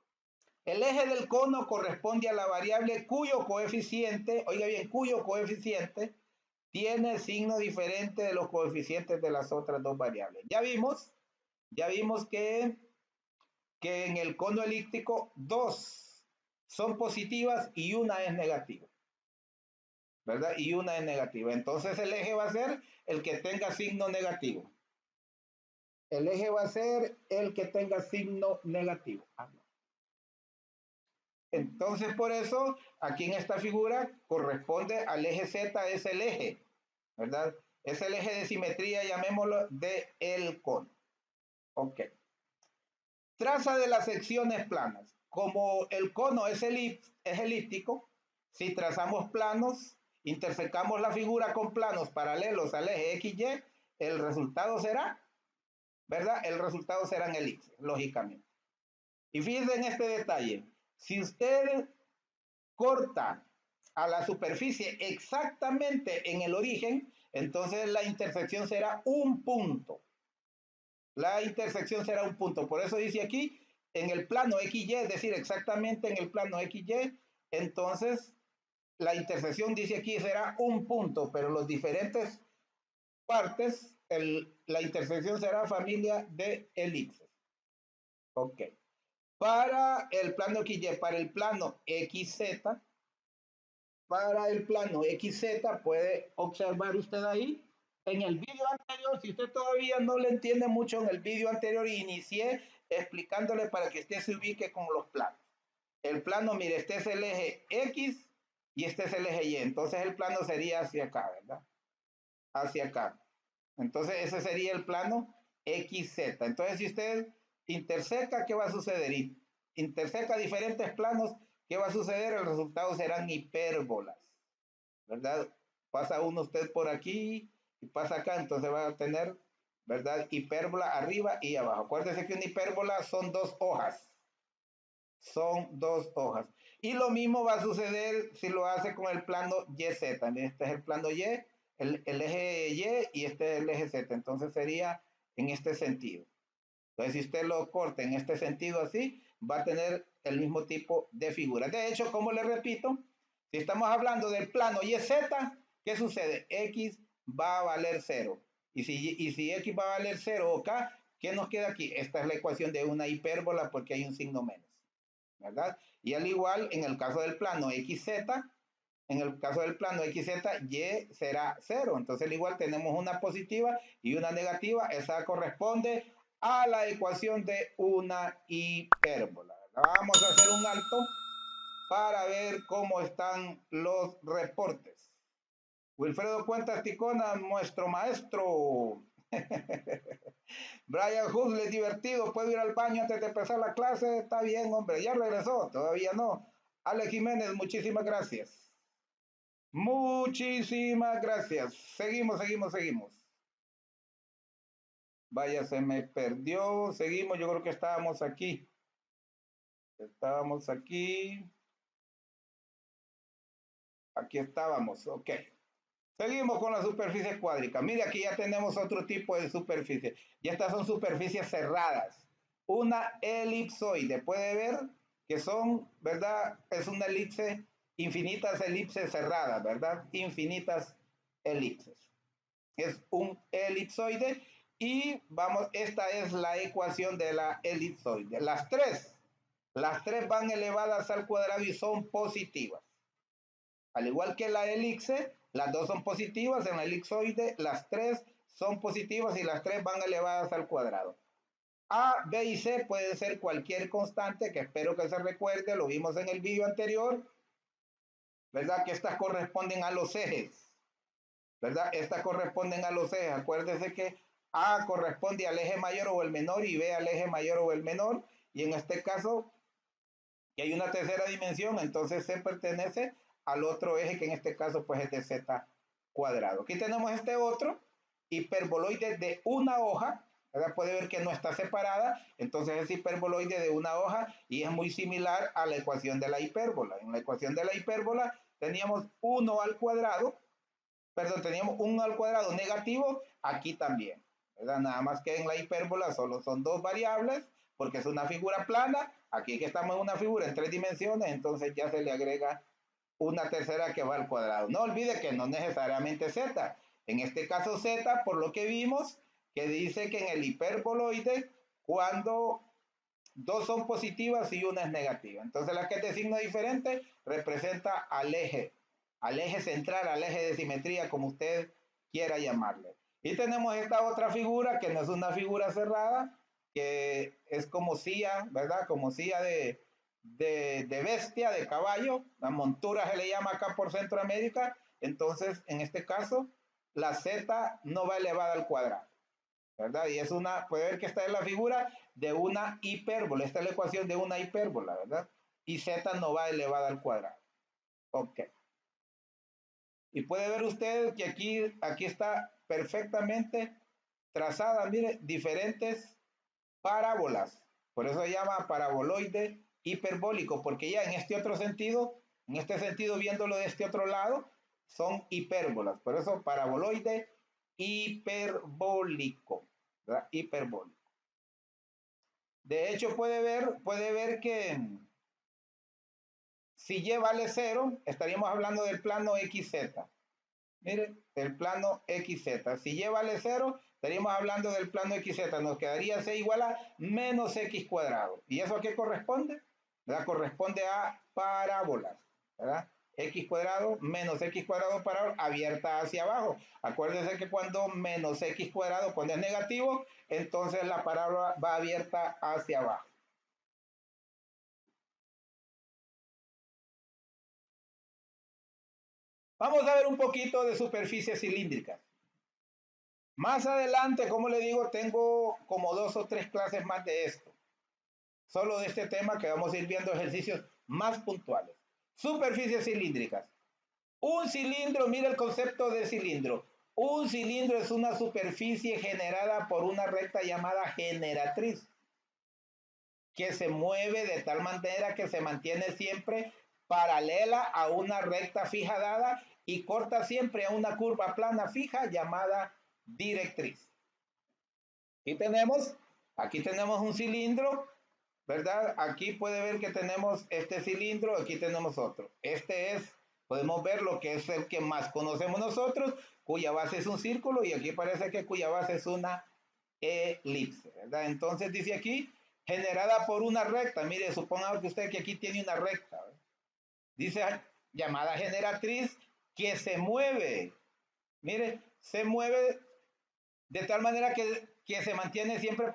El eje del cono corresponde a la variable cuyo coeficiente, oiga bien, cuyo coeficiente tiene signo diferente de los coeficientes de las otras dos variables. Ya vimos que en el cono elíptico 2 son positivas y una es negativa. ¿Verdad? Y una es negativa. Entonces el eje va a ser el que tenga signo negativo. El eje va a ser el que tenga signo negativo. Entonces por eso aquí en esta figura corresponde al eje Z, es el eje, ¿verdad? Es el eje de simetría, llamémoslo, de el cono. Ok. Traza de las secciones planas. Como el cono es elíptico, si trazamos planos, intersecamos la figura con planos paralelos al eje XY, el resultado será, ¿verdad? El resultado serán elipses, lógicamente. Y fíjense en este detalle. Si usted corta a la superficie exactamente en el origen, entonces la intersección será un punto. La intersección será un punto. Por eso dice aquí, en el plano XY, es decir, exactamente en el plano XY, entonces la intersección dice aquí será un punto, pero los diferentes partes, la intersección será familia de elipses. Ok. Para el plano XY, para el plano XZ, puede observar usted ahí en el vídeo anterior, si usted todavía no le entiende mucho, en el vídeo anterior inicié explicándole para que usted se ubique con los planos. El plano, mire, este es el eje X y este es el eje Y. Entonces el plano sería hacia acá, ¿verdad? Hacia acá. Entonces ese sería el plano XZ. Entonces si usted interseca, ¿qué va a suceder? Interseca diferentes planos, ¿qué va a suceder? El resultado serán hipérbolas, ¿verdad? Pasa uno usted por aquí y pasa acá, entonces va a tener, ¿verdad? Hipérbola arriba y abajo. Acuérdese que una hipérbola son 2 hojas. Son 2 hojas. Y lo mismo va a suceder si lo hace con el plano YZ. Este es el plano Y, el eje Y y este es el eje Z. Entonces sería en este sentido. Entonces si usted lo corta en este sentido así, va a tener el mismo tipo de figura. De hecho, como le repito, si estamos hablando del plano YZ, ¿qué sucede? X va a valer 0. Y si X va a valer 0 o K, ¿qué nos queda aquí? Esta es la ecuación de una hipérbola porque hay un signo menos, ¿verdad? Y al igual en el caso del plano XZ, en el caso del plano XZ, Y será 0. Entonces al igual tenemos una positiva y una negativa. Esa corresponde a la ecuación de una hipérbola. Vamos a hacer un alto para ver cómo están los reportes. Wilfredo Cuentas Ticona, nuestro maestro. Brian Husle, divertido, puedo ir al baño antes de empezar la clase. Está bien, hombre, ya regresó, todavía no. Alex Jiménez, muchísimas gracias. Muchísimas gracias. Seguimos. Vaya, se me perdió. Seguimos, yo creo que estábamos aquí. Aquí estábamos, ok. Seguimos con la superficie cuádrica. Mire, aquí ya tenemos otro tipo de superficie. Y estas son superficies cerradas. Una elipsoide. Puede ver que son, ¿verdad? Es una elipse, infinitas elipses cerradas, ¿verdad? Infinitas elipses. Es un elipsoide y vamos, esta es la ecuación de la elipsoide. Las tres van elevadas al cuadrado y son positivas. Al igual que la elipse, las dos son positivas. En la elipsoide, las tres son positivas y las tres van elevadas al cuadrado. A, B y C pueden ser cualquier constante, que espero que se recuerde, lo vimos en el vídeo anterior, ¿verdad? Que estas corresponden a los ejes, ¿verdad? Estas corresponden a los ejes. Acuérdense que A corresponde al eje mayor o el menor y B al eje mayor o el menor. Y en este caso, que hay una tercera dimensión, entonces C pertenece al otro eje, que en este caso pues es de Z cuadrado. Aquí tenemos este otro hiperboloide de una hoja, ¿verdad? Puede ver que no está separada, entonces es hiperboloide de una hoja y es muy similar a la ecuación de la hipérbola. En la ecuación de la hipérbola teníamos 1 al cuadrado, perdón, teníamos 1 al cuadrado negativo, aquí también, ¿verdad? Nada más que en la hipérbola solo son dos variables, porque es una figura plana. Aquí que estamos en una figura en 3 dimensiones, entonces ya se le agrega una tercera que va al cuadrado. No olvide que no necesariamente z. En este caso z, por lo que vimos, que dice que en el hiperboloide, cuando dos son positivas y una es negativa. Entonces la que es de signo diferente representa al eje central, al eje de simetría, como usted quiera llamarle. Y tenemos esta otra figura, que no es una figura cerrada, que es como silla, ¿verdad? Como silla de bestia, de caballo. La montura se le llama acá por Centroamérica. Entonces, en este caso, la z no va elevada al cuadrado, ¿verdad? Y es una, puede ver que esta es la figura de una hipérbola. Esta es la ecuación de una hipérbola, ¿verdad? Y z no va elevada al cuadrado. Ok. Y puede ver usted que aquí está perfectamente trazada, mire, diferentes parábolas. Por eso se llama paraboloide hiperbólico, porque ya en este otro sentido, en este sentido, viéndolo de este otro lado, son hipérbolas. Por eso paraboloide hiperbólico, ¿verdad? Hiperbólico. De hecho, puede ver que si y vale 0, estaríamos hablando del plano XZ. Mire, el plano XZ. Si y vale 0, estaríamos hablando del plano XZ. Nos quedaría C igual a menos X cuadrado. ¿Y eso a qué corresponde? ¿Verdad? Corresponde a parábolas, ¿verdad? X cuadrado menos X cuadrado parábola abierta hacia abajo. Acuérdense que cuando menos X cuadrado, cuando es negativo, entonces la parábola va abierta hacia abajo. Vamos a ver un poquito de superficie cilíndrica. Más adelante, como le digo, tengo como 2 o 3 clases más de esto. Solo de este tema, que vamos a ir viendo ejercicios más puntuales. Superficies cilíndricas. Un cilindro, mira el concepto de cilindro. Un cilindro es una superficie generada por una recta llamada generatriz, que se mueve de tal manera que se mantiene siempre paralela a una recta fija dada y corta siempre a una curva plana fija llamada directriz. Aquí tenemos un cilindro, ¿verdad? Aquí puede ver que tenemos este cilindro, aquí tenemos otro. Este es, podemos ver lo que es el que más conocemos nosotros, cuya base es un círculo, y aquí parece que cuya base es una elipse, ¿verdad? Entonces dice aquí, generada por una recta. Mire, suponga que usted que aquí tiene una recta, ¿verdad? Dice llamada generatriz, que se mueve. Mire, se mueve de tal manera que se mantiene siempre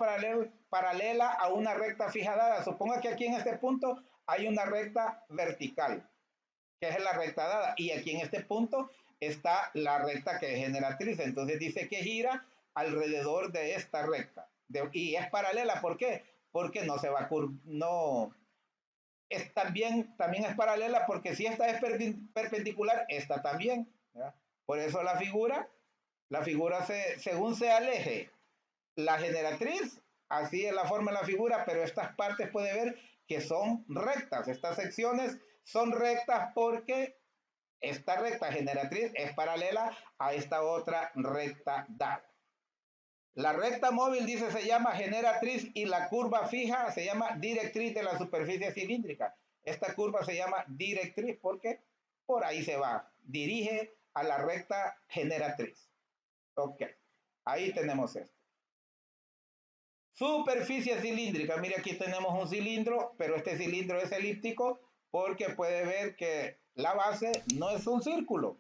paralela a una recta fijada. Suponga que aquí en este punto hay una recta vertical, que es la recta dada, y aquí en este punto está la recta que es generatriz. Entonces dice que gira alrededor de esta recta. Y es paralela, ¿por qué? Porque no se va a no, es también es paralela, porque si esta es perpendicular, esta también, ¿verdad? Por eso la figura según se aleje la generatriz, así es la forma de la figura, pero estas partes puede ver que son rectas. Estas secciones son rectas porque esta recta generatriz es paralela a esta otra recta dada. La recta móvil, dice, se llama generatriz y la curva fija se llama directriz de la superficie cilíndrica. Esta curva se llama directriz porque por ahí se va, dirige a la recta generatriz. Ok, ahí tenemos esto. Superficie cilíndrica, mire aquí tenemos un cilindro, pero este cilindro es elíptico porque puede ver que la base no es un círculo,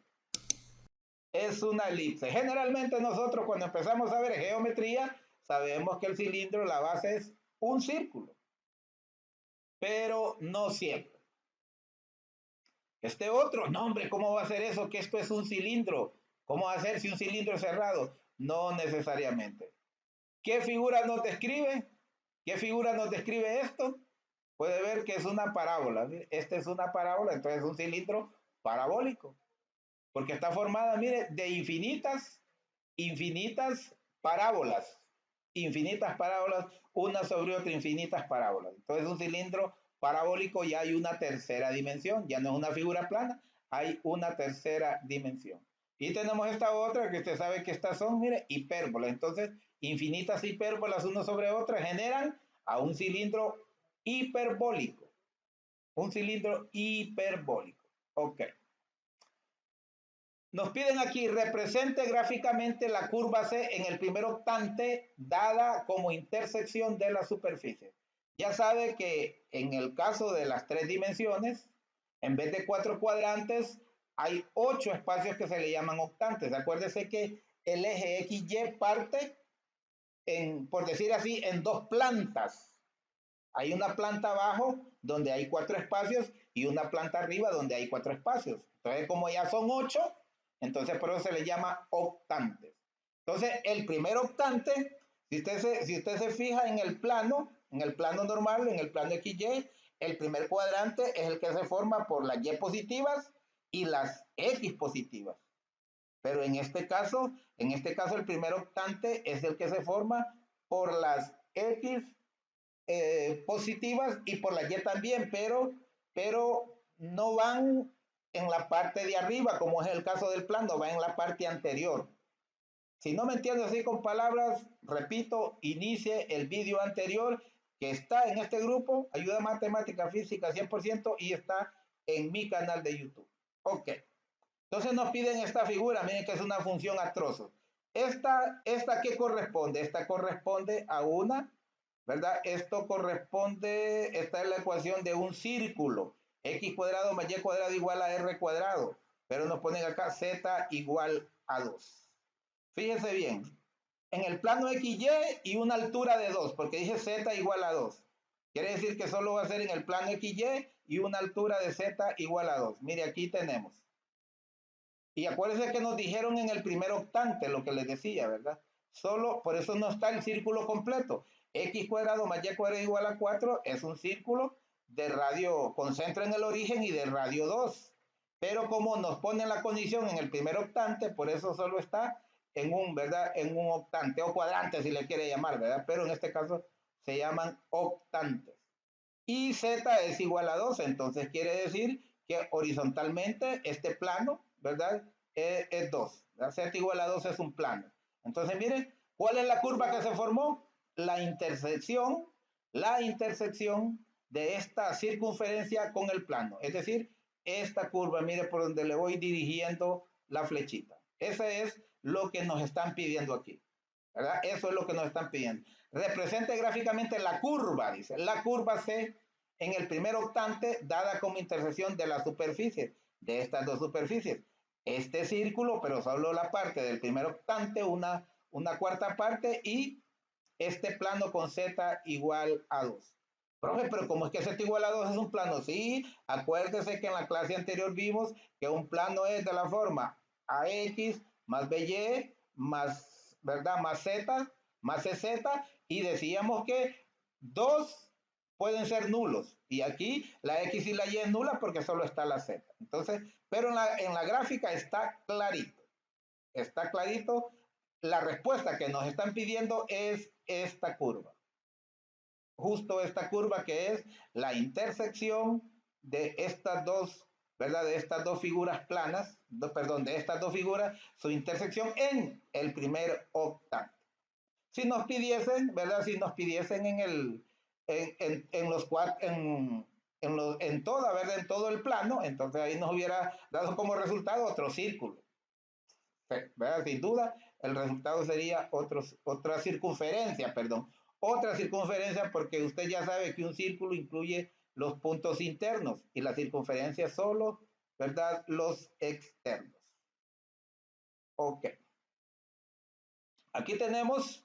es una elipse. Generalmente nosotros cuando empezamos a ver geometría, sabemos que el cilindro, la base es un círculo, pero no siempre. Este otro, no hombre, ¿cómo va a ser eso? Que esto es un cilindro. ¿Cómo va a ser si un cilindro es cerrado? No necesariamente. ¿Qué figura nos describe? ¿Qué figura nos describe esto? Puede ver que es una parábola. Esta es una parábola, entonces es un cilindro parabólico. Porque está formada, mire, de infinitas parábolas. Infinitas parábolas, una sobre otra, infinitas parábolas. Entonces un cilindro parabólico ya hay una tercera dimensión, ya no es una figura plana, hay una tercera dimensión. Y tenemos esta otra que usted sabe que estas son, mire, hipérbolas. Entonces, infinitas hipérbolas una sobre otra generan a un cilindro hiperbólico. Un cilindro hiperbólico. Ok. Nos piden aquí, represente gráficamente la curva C en el primer octante dada como intersección de la superficie. Ya sabe que en el caso de las tres dimensiones, en vez de 4 cuadrantes, hay 8 espacios que se le llaman octantes. Acuérdese que el eje XY parte, por decir así, en 2 plantas. Hay una planta abajo donde hay 4 espacios y una planta arriba donde hay 4 espacios. Entonces, como ya son 8, entonces por eso se le llama octantes. Entonces, el primer octante, si usted se fija en el plano normal, en el plano XY, el primer cuadrante es el que se forma por las Y positivas y las X positivas. Pero en este caso el primer octante es el que se forma por las X positivas y por la Y también, pero no van en la parte de arriba, como es el caso del plano, va en la parte anterior. Si no me entiendo así con palabras, repito, inicie el vídeo anterior que está en este grupo, Ayuda Matemática Física 100% y está en mi canal de YouTube. Ok. Entonces nos piden esta figura, miren que es una función a trozos. Esta ¿qué corresponde? Esta corresponde a una, ¿verdad? Esto corresponde, esta es la ecuación de un círculo. X cuadrado más Y cuadrado igual a R cuadrado. Pero nos ponen acá Z igual a 2. Fíjense bien, en el plano XY y una altura de 2, porque dije Z igual a 2. Quiere decir que solo va a ser en el plano XY y una altura de Z igual a 2. Mire, aquí tenemos. Y acuérdense que nos dijeron en el primer octante lo que les decía, ¿verdad? Solo, por eso no está el círculo completo. X cuadrado más Y cuadrado igual a 4 es un círculo de radio, con centro en el origen y de radio 2. Pero como nos ponen la condición en el primer octante, por eso solo está en un, ¿verdad? En un octante o cuadrante, si le quiere llamar, ¿verdad? Pero en este caso se llaman octantes. Y Z es igual a 2, entonces quiere decir que horizontalmente este plano, ¿verdad? Es 2. Z igual a 2 es un plano. Entonces, miren, ¿cuál es la curva que se formó? La intersección de esta circunferencia con el plano. Es decir, esta curva, mire por donde le voy dirigiendo la flechita. Ese es lo que nos están pidiendo aquí, ¿verdad? Eso es lo que nos están pidiendo. Represente gráficamente la curva, dice. La curva C en el primer octante dada como intersección de la superficie, de estas dos superficies. Este círculo, pero solo la parte del primer octante, una cuarta parte, y este plano con Z igual a 2. Profe, pero ¿cómo es que Z igual a 2 es un plano? Sí, acuérdese que en la clase anterior vimos que un plano es de la forma AX más BY más, ¿verdad? Más Z, más CZ, y decíamos que 2 pueden ser nulos. Y aquí la X y la Y es nula porque solo está la Z. Entonces, pero en la gráfica está clarito. Está clarito. La respuesta que nos están pidiendo es esta curva. Justo esta curva que es la intersección de estas dos, ¿verdad? De estas dos figuras planas, perdón, de estas dos figuras, su intersección en el primer octante. Si nos pidiesen, ¿verdad? Si nos pidiesen en los cuatro, en toda, ¿verdad? En todo el plano, entonces ahí nos hubiera dado como resultado otro círculo, ¿verdad? Sin duda, el resultado sería otra circunferencia, perdón. Otra circunferencia porque usted ya sabe que un círculo incluye los puntos internos y la circunferencia solo, ¿verdad? Los externos. Ok. Aquí tenemos,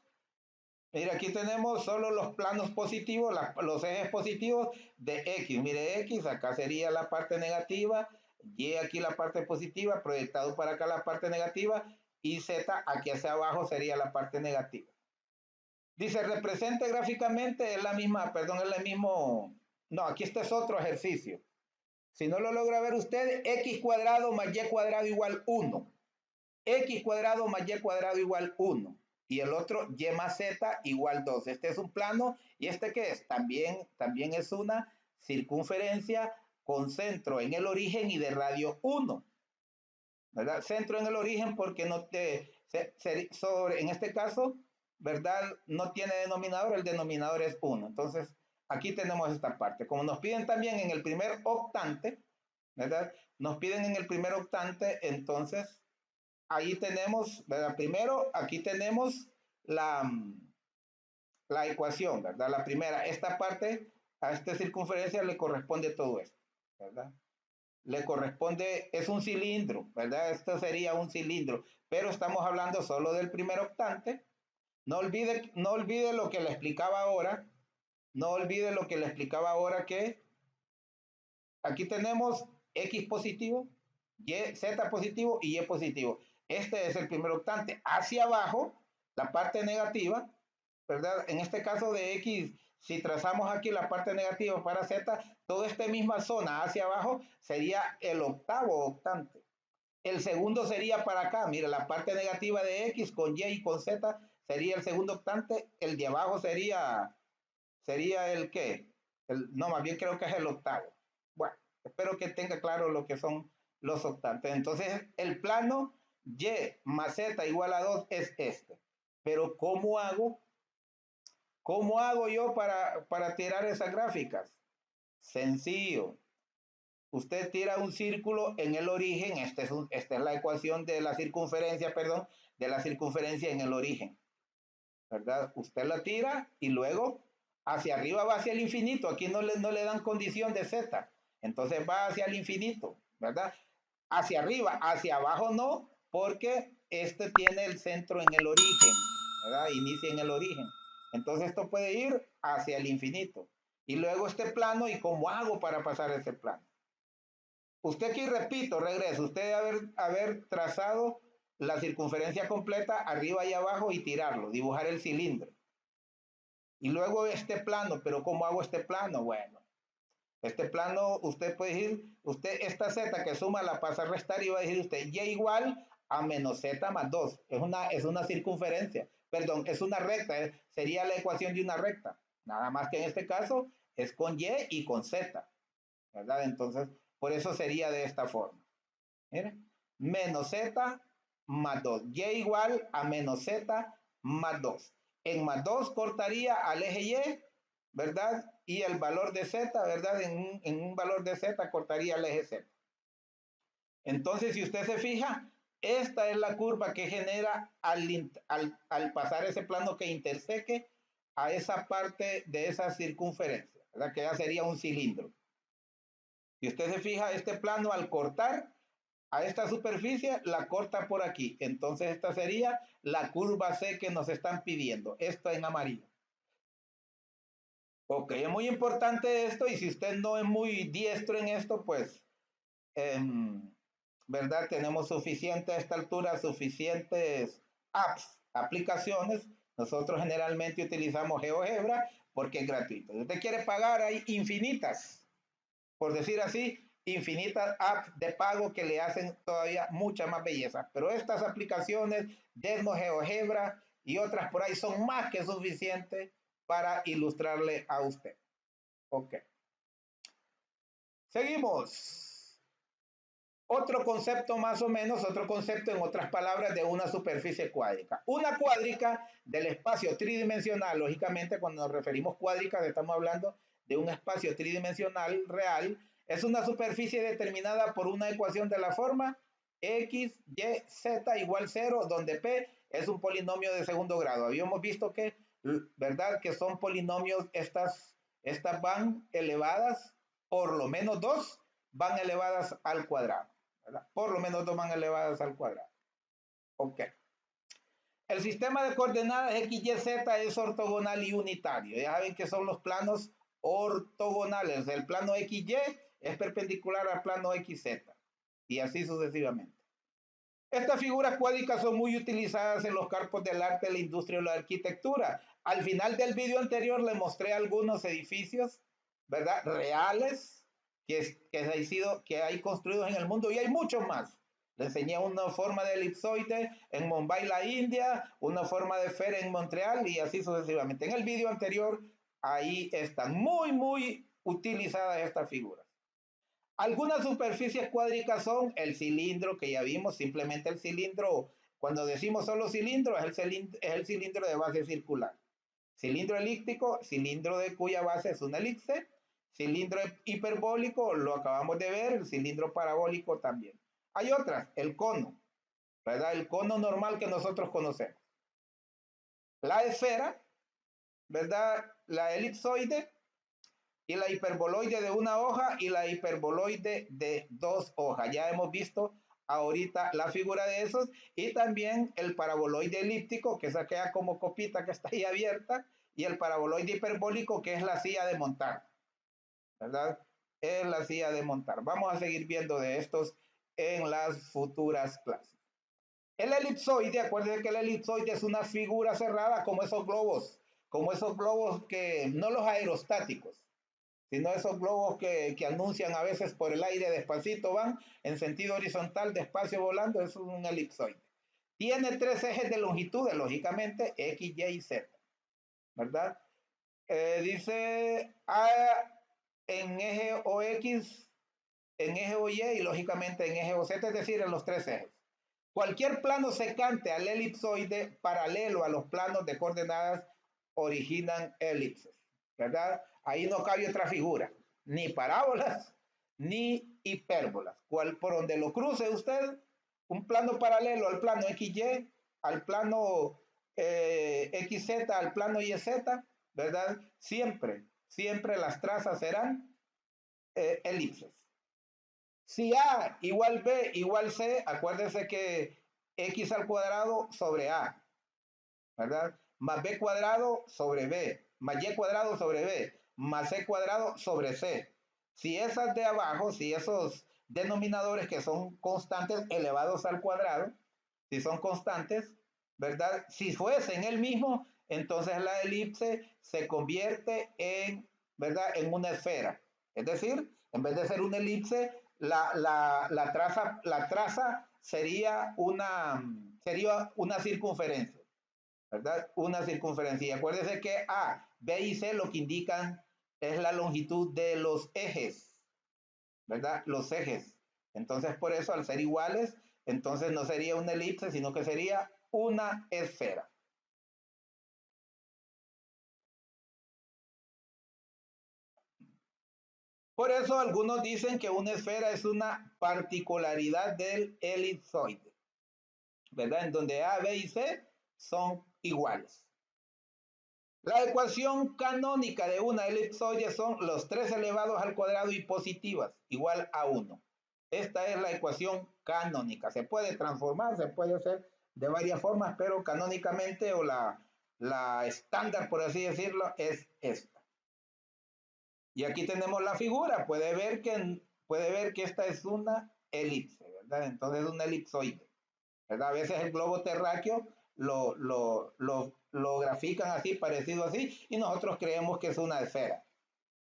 mira, aquí tenemos solo los planos positivos, los ejes positivos de X. Mire, X, acá sería la parte negativa, Y aquí la parte positiva, proyectado para acá la parte negativa, y Z aquí hacia abajo sería la parte negativa. Dice, represente gráficamente, es la misma, perdón, es el mismo, no, aquí este es otro ejercicio. Si no lo logra ver usted, X cuadrado más Y cuadrado igual 1. X cuadrado más Y cuadrado igual 1. Y el otro Y más Z igual 2. Este es un plano. ¿Y este qué es? También es una circunferencia con centro en el origen y de radio 1. ¿Verdad? Centro en el origen porque no te, sobre, en este caso, ¿verdad? No tiene denominador, el denominador es 1. Entonces, aquí tenemos esta parte. Como nos piden también en el primer octante, ¿verdad? Nos piden en el primer octante, entonces, ahí tenemos, ¿verdad? Primero, aquí tenemos la, la ecuación, ¿verdad? La primera, esta parte, a esta circunferencia le corresponde todo esto, ¿verdad? Le corresponde, es un cilindro, ¿verdad? Esto sería un cilindro, pero estamos hablando solo del primer octante. No olvide lo que le explicaba ahora, no olvide lo que le explicaba ahora que aquí tenemos X positivo, Y, Z positivo y Y positivo. Este es el primer octante. Hacia abajo, la parte negativa, ¿verdad? En este caso de X, si trazamos aquí la parte negativa para Z, toda esta misma zona hacia abajo sería el octavo octante. El segundo sería para acá, mira, la parte negativa de X con Y y con Z sería el segundo octante, el de abajo sería el qué, no, más bien creo que es el octavo. Bueno, espero que tenga claro lo que son los octantes. Entonces, el plano Y más Z igual a 2 es este. Pero ¿cómo hago? ¿Cómo hago yo para tirar esas gráficas? Sencillo. Usted tira un círculo en el origen, esta es la ecuación de la circunferencia, perdón, de la circunferencia en el origen, ¿verdad? Usted la tira y luego hacia arriba va hacia el infinito, aquí no le dan condición de Z, entonces va hacia el infinito, ¿verdad? Hacia arriba, hacia abajo no, porque este tiene el centro en el origen, ¿verdad? Inicia en el origen. Entonces esto puede ir hacia el infinito. Y luego este plano, ¿y cómo hago para pasar ese plano? Usted aquí, repito, regreso, usted haber trazado la circunferencia completa arriba y abajo y tirarlo, dibujar el cilindro. Y luego este plano, pero ¿cómo hago este plano? Bueno, este plano usted puede decir, usted esta z que suma la pasa a restar y va a decir usted y igual a menos z más 2. Es una circunferencia, perdón, es una recta, sería la ecuación de una recta. Nada más que en este caso es con y con z, ¿verdad? Entonces, por eso sería de esta forma. Miren, menos z más 2. Y igual a menos z más 2. En más 2 cortaría al eje Y, ¿verdad? Y el valor de z, ¿verdad? En un valor de z cortaría el eje z. Entonces, si usted se fija, esta es la curva que genera al pasar ese plano que interseque a esa parte de esa circunferencia, ¿verdad? Que ya sería un cilindro. Si usted se fija, este plano al cortar a esta superficie la corta por aquí. Entonces esta sería la curva C que nos están pidiendo. Esto en amarillo. Ok, es muy importante esto y si usted no es muy diestro en esto, pues, ¿verdad? Tenemos suficiente a esta altura, suficientes aplicaciones. Nosotros generalmente utilizamos GeoGebra porque es gratuito. Si usted quiere pagar, hay infinitas, por decir así, infinitas apps de pago que le hacen todavía mucha más belleza. Pero estas aplicaciones, Desmos, GeoGebra y otras por ahí son más que suficientes para ilustrarle a usted. Ok. Seguimos. Otro concepto más o menos, otro concepto en otras palabras de una superficie cuádrica. Una cuádrica del espacio tridimensional, lógicamente cuando nos referimos cuádricas estamos hablando de un espacio tridimensional real, es una superficie determinada por una ecuación de la forma x, y, z igual 0, donde p es un polinomio de segundo grado. Habíamos visto que, ¿verdad? Que son polinomios, estas van elevadas, por lo menos 2 van elevadas al cuadrado. ¿Verdad? Por lo menos 2 van elevadas al cuadrado. Ok. El sistema de coordenadas x, y, z es ortogonal y unitario. Ya saben que son los planos ortogonales. El plano x, y es perpendicular al plano x, z. Y así sucesivamente. Estas figuras cuádricas son muy utilizadas en los campos del arte, la industria y la arquitectura. Al final del video anterior les mostré algunos edificios, ¿verdad? Reales que hay construidos en el mundo y hay muchos más. Le enseñé una forma de elipsoide en Mumbai, la India, una forma de esfera en Montreal y así sucesivamente. En el video anterior, ahí están muy utilizadas estas figuras. Algunas superficies cuádricas son el cilindro, que ya vimos, simplemente el cilindro, cuando decimos solo cilindro, es el cilindro de base circular. Cilindro elíptico, cilindro de cuya base es una elipse. Cilindro hiperbólico, lo acabamos de ver, el cilindro parabólico también. Hay otras, el cono, ¿verdad? El cono normal que nosotros conocemos. La esfera, ¿verdad? La elipsoide y la hiperboloide de una hoja y la hiperboloide de 2 hojas. Ya hemos visto ahorita la figura de esos y también el paraboloide elíptico, que es aquella como copita que está ahí abierta, y el paraboloide hiperbólico, que es la silla de montar, ¿verdad? Es la silla de montar. Vamos a seguir viendo de estos en las futuras clases. El elipsoide, acuérdense que el elipsoide es una figura cerrada como esos globos que no los aerostáticos, sino esos globos que anuncian a veces por el aire despacito, van en sentido horizontal, despacio volando, eso es un elipsoide. Tiene 3 ejes de longitud, lógicamente, X, Y y Z, ¿verdad? Dice A en eje OX, en eje OY y lógicamente en eje OZ, es decir, en los 3 ejes. Cualquier plano secante al elipsoide paralelo a los planos de coordenadas originan elipses, ¿verdad? Ahí no cabe otra figura, ni parábolas, ni hipérbolas. Por donde lo cruce usted, un plano paralelo al plano XY, al plano XZ, al plano YZ, ¿verdad? Siempre las trazas serán elipses. Si A igual B igual C, acuérdense que X al cuadrado sobre A, ¿verdad? Más B cuadrado sobre B, más Y cuadrado sobre B, más C cuadrado sobre C. Si esas de abajo, si esos denominadores que son constantes elevados al cuadrado, si son constantes, ¿verdad? Si fuesen el mismo, entonces la elipse se convierte en, ¿verdad? En una esfera. Es decir, en vez de ser una elipse, la traza sería una circunferencia, ¿verdad? Una circunferencia. Y acuérdense que A, B y C lo que indican es la longitud de los ejes, ¿verdad? Los ejes. Entonces, por eso, al ser iguales, entonces no sería una elipse, sino que sería una esfera. Por eso algunos dicen que una esfera es una particularidad del elipsoide, ¿verdad? En donde A, B y C son iguales. La ecuación canónica de una elipsoide son los 3 elevados al cuadrado y positivas, igual a 1. Esta es la ecuación canónica. Se puede transformar, se puede hacer de varias formas, pero canónicamente o la estándar, por así decirlo, es esta. Y aquí tenemos la figura. Puede ver que esta es una elipse, ¿verdad? Entonces es una elipsoide, ¿verdad? A veces el globo terráqueo lo grafican así, parecido así, y nosotros creemos que es una esfera,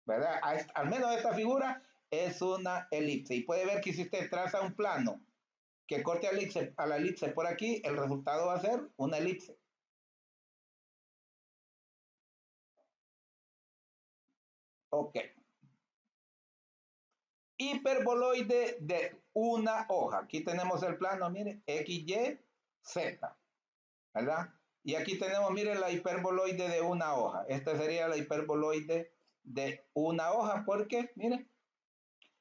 ¿verdad? Al menos esta figura es una elipse. Y puede ver que si usted traza un plano que corte a la elipse por aquí, el resultado va a ser una elipse. Ok. hiperboloide de una hoja. Aquí tenemos el plano, mire, X, Y, Z, ¿verdad? Y aquí tenemos, mire, la hiperboloide de una hoja. Esta sería la hiperboloide de una hoja porque, mire,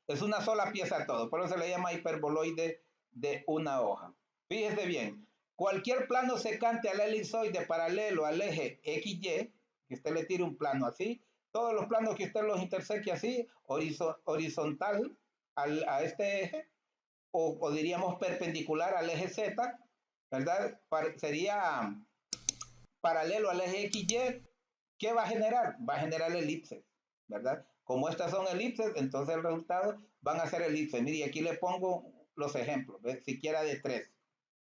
es una sola pieza todo. Por eso se le llama hiperboloide de una hoja. Fíjese bien, cualquier plano secante al elipsoide paralelo al eje XY, que usted le tire un plano así, todos los planos que usted los interseque así, horizontal a este eje, o diríamos perpendicular al eje Z, ¿verdad? Sería paralelo al eje XY, ¿qué va a generar? Va a generar elipses, ¿verdad? Como estas son elipses, entonces el resultado van a ser elipses. Mire, aquí le pongo los ejemplos, ¿ves? Siquiera de 3.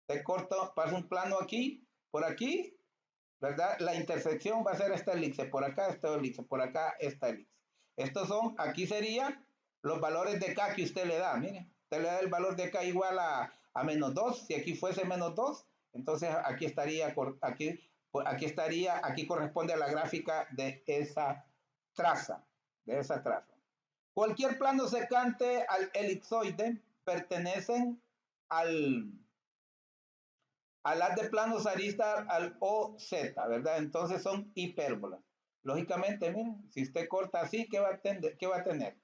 Te corto, paso un plano aquí, por aquí, ¿verdad? La intersección va a ser esta elipse, por acá esta elipse, por acá esta elipse. Estos son, aquí serían los valores de K que usted le da, mire. Usted le da el valor de K igual a menos 2, si aquí fuese menos 2, entonces aquí estaría, aquí corresponde a la gráfica de esa traza, Cualquier plano secante al elipsoide pertenecen al haz de planos arista al OZ, ¿verdad? Entonces son hipérbolas. Lógicamente, miren, si usted corta así, ¿qué va a tener?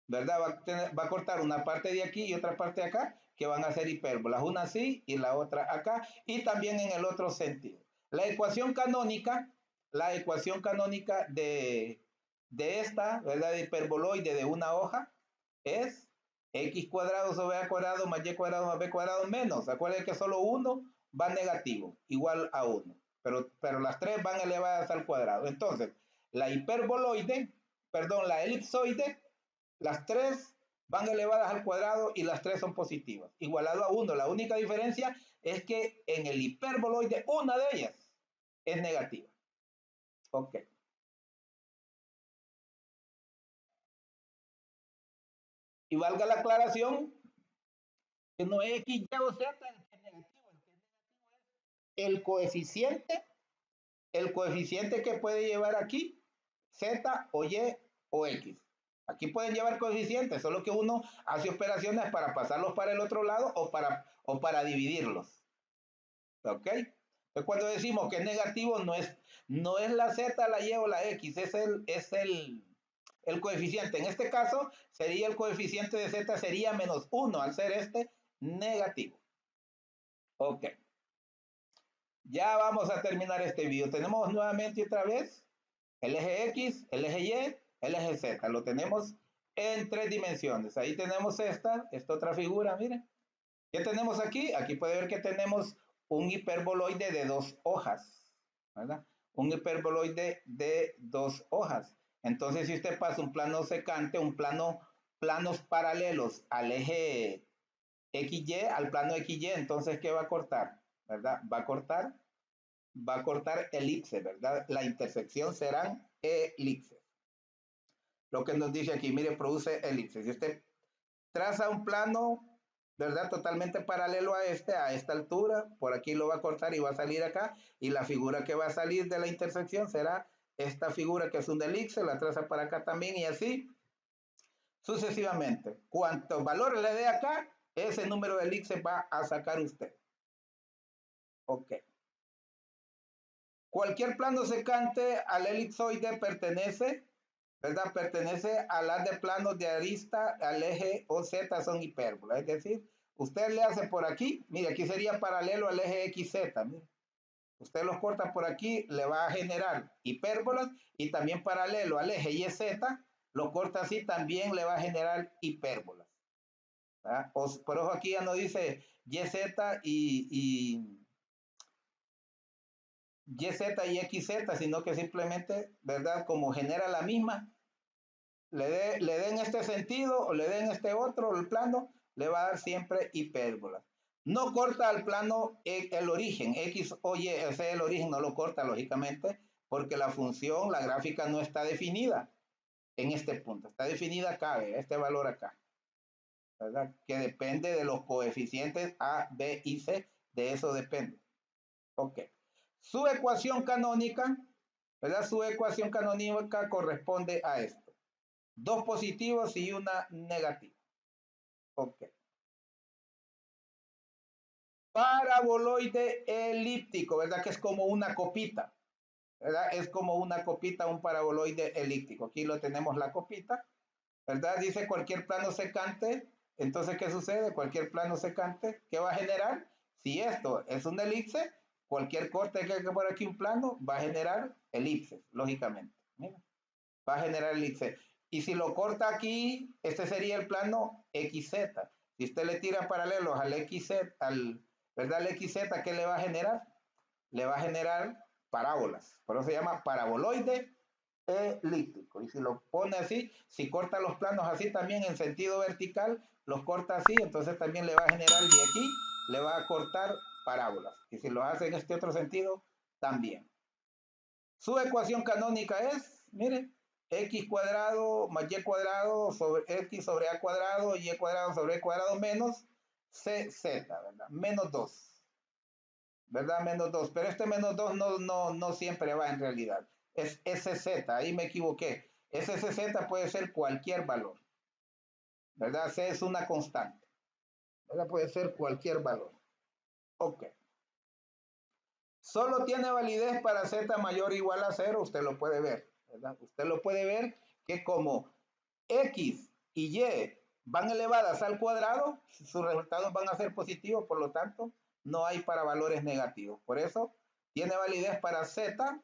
¿Verdad? Va a cortar una parte de aquí y otra parte de acá, que van a ser hipérbolas. Una así y la otra acá, y también en el otro sentido. La ecuación canónica de esta, ¿verdad? De hiperboloide de una hoja es x cuadrado sobre a cuadrado más y cuadrado más b cuadrado menos. Acuérdense que solo uno va negativo, igual a 1. Pero las tres van elevadas al cuadrado. Entonces, la elipsoide, las tres van elevadas al cuadrado y las tres son positivas, igualado a 1. La única diferencia es que en el hiperboloide una de ellas es negativa. Ok. Y valga la aclaración que no es X, Y o Z el que es negativo. El que es negativo es el coeficiente que puede llevar aquí Z o Y o X. Aquí pueden llevar coeficientes, solo que uno hace operaciones para pasarlos para el otro lado o para dividirlos. ¿Ok? Entonces, cuando decimos que es negativo, no es la Z, la Y o la X, es el coeficiente. En este caso, sería el coeficiente de Z sería menos 1 al ser este negativo. Ok. Ya vamos a terminar este video. Tenemos nuevamente otra vez el eje X, el eje Y, el eje Z. Lo tenemos en 3 dimensiones. Ahí tenemos esta otra figura, miren. ¿Qué tenemos aquí? Aquí puede ver que tenemos un hiperboloide de 2 hojas, ¿verdad? Un hiperboloide de 2 hojas. Entonces, si usted pasa un plano secante, planos paralelos al eje XY, al plano XY, entonces, ¿qué va a cortar? ¿Verdad? Va a cortar elipse, ¿verdad? La intersección serán elipses. Lo que nos dice aquí, mire, produce elipses. Si usted traza un plano, ¿verdad? Totalmente paralelo a esta altura, por aquí lo va a cortar y va a salir acá, y la figura que va a salir de la intersección será esta figura que es un elipse, la traza para acá también, y así sucesivamente. Cuantos valores le dé acá, ese número de elipses va a sacar usted. Ok. Cualquier plano secante al elipsoide pertenece, ¿verdad? Pertenece al haz de planos de arista al eje OZ, son hipérbolas. Es decir, usted le hace por aquí, mire, aquí sería paralelo al eje XZ. Mire. Usted los corta por aquí, le va a generar hipérbolas, y también paralelo al eje YZ, lo corta así, también le va a generar hipérbolas. Por ojo, aquí ya no dice YZ YZ y XZ, sino que simplemente, ¿verdad? Como genera la misma, le den este sentido o le den este otro, el plano, le va a dar siempre hipérbolas. No corta al plano el origen, X o Y, ese el origen no lo corta, lógicamente, porque la función, la gráfica no está definida en este punto, está definida acá, este valor acá, ¿verdad? Que depende de los coeficientes A, B y C, de eso depende. Ok. Su ecuación canónica, ¿verdad? Su ecuación canónica corresponde a esto. dos positivos y una negativa. Ok. Paraboloide elíptico, ¿verdad? Que es como una copita, ¿verdad? Es como una copita, un paraboloide elíptico. Aquí lo tenemos la copita, ¿verdad? Dice cualquier plano secante. Entonces, ¿qué sucede? Cualquier plano secante, ¿qué va a generar? Si esto es una elipse, cualquier corte que haya por aquí un plano va a generar elipses, lógicamente. Mira, va a generar elipse. Y si lo corta aquí, este sería el plano XZ. Si usted le tira paralelos al XZ, ¿verdad? Al XZ, ¿qué le va a generar? Le va a generar parábolas. Por eso se llama paraboloide elíptico. Y si lo pone así, si corta los planos así también en sentido vertical, los corta así, entonces también le va a generar de aquí, le va a cortar parábolas. Y si lo hace en este otro sentido, también. Su ecuación canónica es, mire, x cuadrado más y cuadrado sobre x sobre a cuadrado, y cuadrado sobre e cuadrado menos cz, ¿verdad? Menos 2, ¿verdad? Menos 2, pero este menos 2 no siempre va en realidad. Es sz, ahí me equivoqué. Sz puede ser cualquier valor, ¿verdad? C es una constante, ¿verdad? Puede ser cualquier valor. Ok. Solo tiene validez para z mayor o igual a 0, usted lo puede ver, ¿verdad? Usted lo puede ver que como x y y van elevadas al cuadrado, sus resultados van a ser positivos, por lo tanto, no hay para valores negativos. Por eso, tiene validez para z,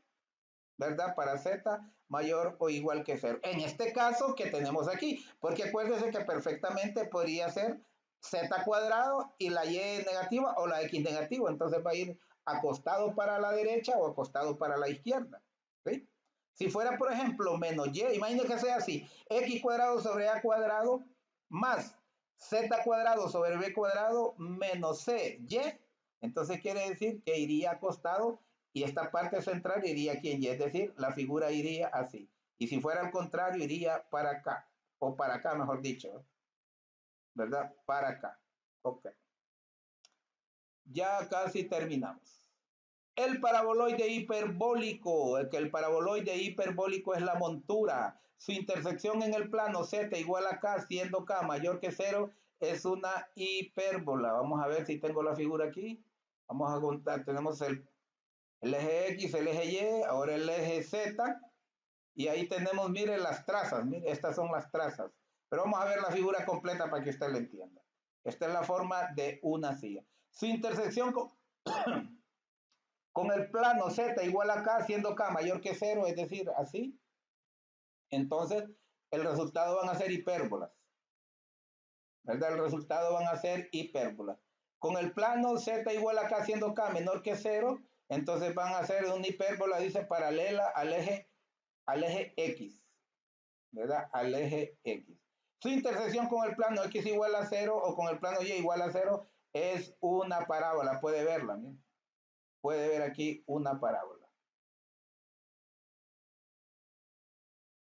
¿verdad? Para z mayor o igual que 0. En este caso que tenemos aquí, porque acuérdense que perfectamente podría ser z cuadrado y la y negativa o la x negativa, entonces va a ir acostado para la derecha o acostado para la izquierda, ¿sí? Si fuera, por ejemplo, menos y, imagínense que sea así, x cuadrado sobre a cuadrado más z cuadrado sobre b cuadrado menos c, y, entonces quiere decir que iría acostado y esta parte central iría aquí en y, es decir, la figura iría así. Y si fuera al contrario, iría para acá, o para acá, mejor dicho, ¿verdad? Para acá. Ok. Ya casi terminamos. El paraboloide hiperbólico, el paraboloide hiperbólico es la montura. Su intersección en el plano z igual a k, siendo k mayor que 0, es una hipérbola. Vamos a ver si tengo la figura aquí. Vamos a contar, tenemos el eje X, el eje Y, ahora el eje Z, y ahí tenemos, mire las trazas, mire, estas son las trazas. Pero vamos a ver la figura completa para que usted lo entienda. Esta es la forma de una silla. Su intersección con el plano Z igual a K, siendo K mayor que 0, es decir, así, entonces el resultado van a ser hipérbolas, ¿verdad? El resultado van a ser hipérbolas. Con el plano Z igual a K, siendo K menor que 0, entonces van a ser una hipérbola, dice, paralela al eje X, ¿verdad? Al eje X. Su intersección con el plano X igual a 0 o con el plano Y igual a 0 es una parábola, puede verla, ¿sí? Puede ver aquí una parábola.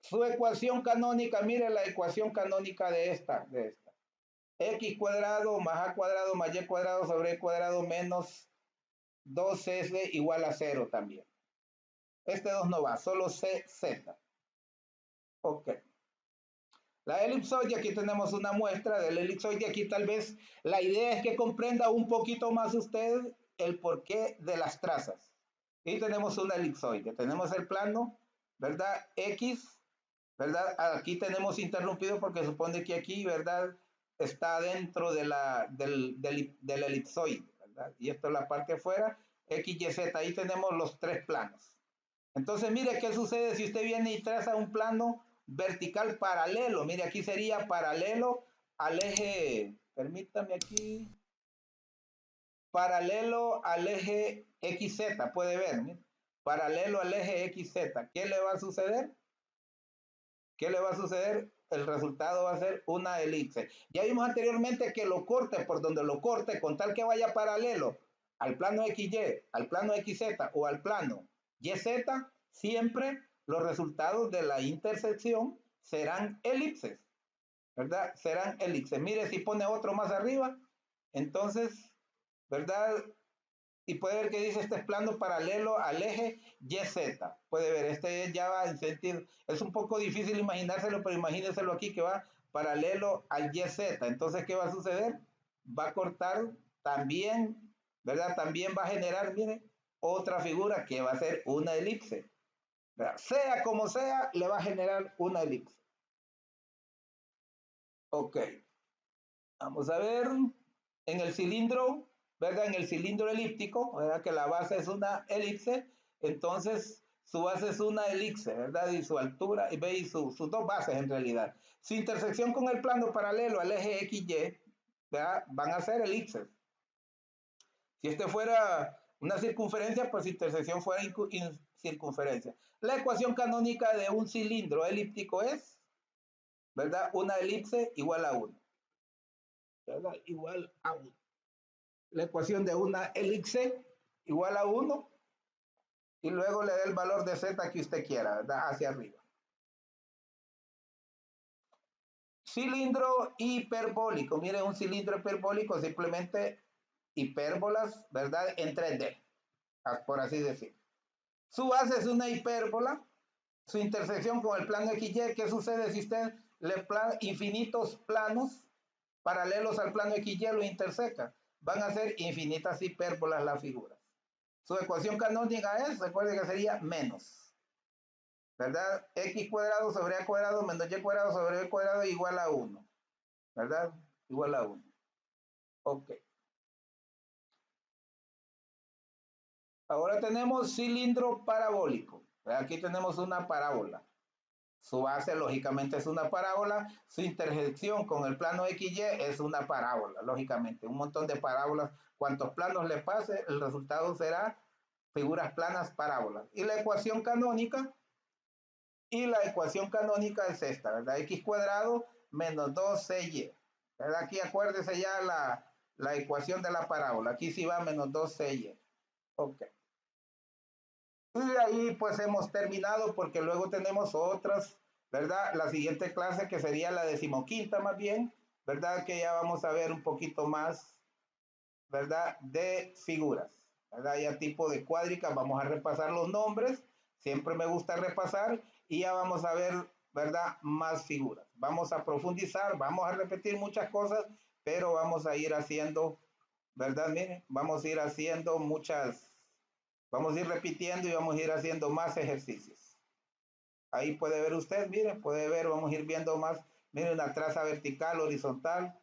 Su ecuación canónica, mire la ecuación canónica de esta. X cuadrado más A cuadrado más Y cuadrado sobre E cuadrado menos 2S igual a 0 también. Este 2 no va, solo CZ. Ok. La elipsoide, aquí tenemos una muestra del elipsoide. Aquí tal vez la idea es que comprenda un poquito más usted el porqué de las trazas. Y tenemos una elipsoide. Tenemos el plano, ¿verdad? X, ¿verdad? Aquí tenemos interrumpido porque supone que aquí, ¿verdad? Está dentro de del elipsoide, ¿verdad? Y esto es la parte afuera. X, Y, Z. Ahí tenemos los tres planos. Entonces, mire qué sucede si usted viene y traza un plano vertical paralelo. Mire, aquí sería paralelo al eje, permítame aquí, paralelo al eje XZ, puede ver, mire, paralelo al eje XZ. ¿Qué le va a suceder? ¿Qué le va a suceder? El resultado va a ser una elipse. Ya vimos anteriormente que lo corte por donde lo corte, con tal que vaya paralelo al plano XY, al plano XZ o al plano YZ, siempre los resultados de la intersección serán elipses, ¿verdad? Serán elipses. Mire, si pone otro más arriba, entonces, ¿verdad? y puede ver que dice este es plano paralelo al eje YZ. Puede ver, este ya va en sentido, es un poco difícil imaginárselo, pero imagínenselo aquí que va paralelo al YZ. Entonces, ¿qué va a suceder? Va a cortar también, ¿verdad? También va a generar, mire, otra figura que va a ser una elipse. ¿Verdad? Sea como sea, le va a generar una elipse. Ok, vamos a ver en el cilindro, ¿verdad? En el cilindro elíptico, ¿verdad? Que la base es una elipse, entonces su base es una elipse, ¿verdad? Y su altura, y veis sus dos bases en realidad. Su intersección con el plano paralelo al eje XY, ¿verdad? Van a ser elipses. Si este fuera una circunferencia, pues intersección fuera circunferencia. La ecuación canónica de un cilindro elíptico es, ¿verdad? Una elipse igual a 1, ¿verdad? Igual a 1. La ecuación de una elipse igual a 1 y luego le da el valor de z que usted quiera, ¿verdad? Hacia arriba. Cilindro hiperbólico. Mire, un cilindro hiperbólico simplemente hipérbolas, ¿verdad? En 3D, por así decir. Su base es una hipérbola, su intersección con el plano XY. ¿Qué sucede si usted le infinitos planos paralelos al plano XY lo interseca? Van a ser infinitas hipérbolas las figuras. Su ecuación canónica es, recuerden que sería menos, ¿verdad? X cuadrado sobre A cuadrado menos Y cuadrado sobre B cuadrado igual a 1, ¿verdad? Igual a 1. Ok. Ahora tenemos cilindro parabólico. Aquí tenemos una parábola. Su base, lógicamente, es una parábola. Su intersección con el plano XY es una parábola, lógicamente. Un montón de parábolas. Cuantos planos le pase, el resultado será figuras planas, parábolas. Y la ecuación canónica es esta, ¿verdad? X cuadrado menos 2CY. ¿Verdad? Aquí acuérdese ya la ecuación de la parábola. Aquí sí va menos 2CY. Ok. Y ahí pues hemos terminado porque luego tenemos otras, ¿verdad? La siguiente clase que sería la 15ª más bien, ¿verdad? Que ya vamos a ver un poquito más, ¿verdad? De figuras, ¿verdad? Ya tipo de cuádricas, vamos a repasar los nombres, siempre me gusta repasar y ya vamos a ver, ¿verdad? Más figuras. Vamos a profundizar, vamos a repetir muchas cosas, pero vamos a ir haciendo, ¿verdad? Miren, vamos a ir haciendo vamos a ir repitiendo y vamos a ir haciendo más ejercicios. Ahí puede ver usted, mire, puede ver, vamos a ir viendo más, mire, una traza vertical, horizontal,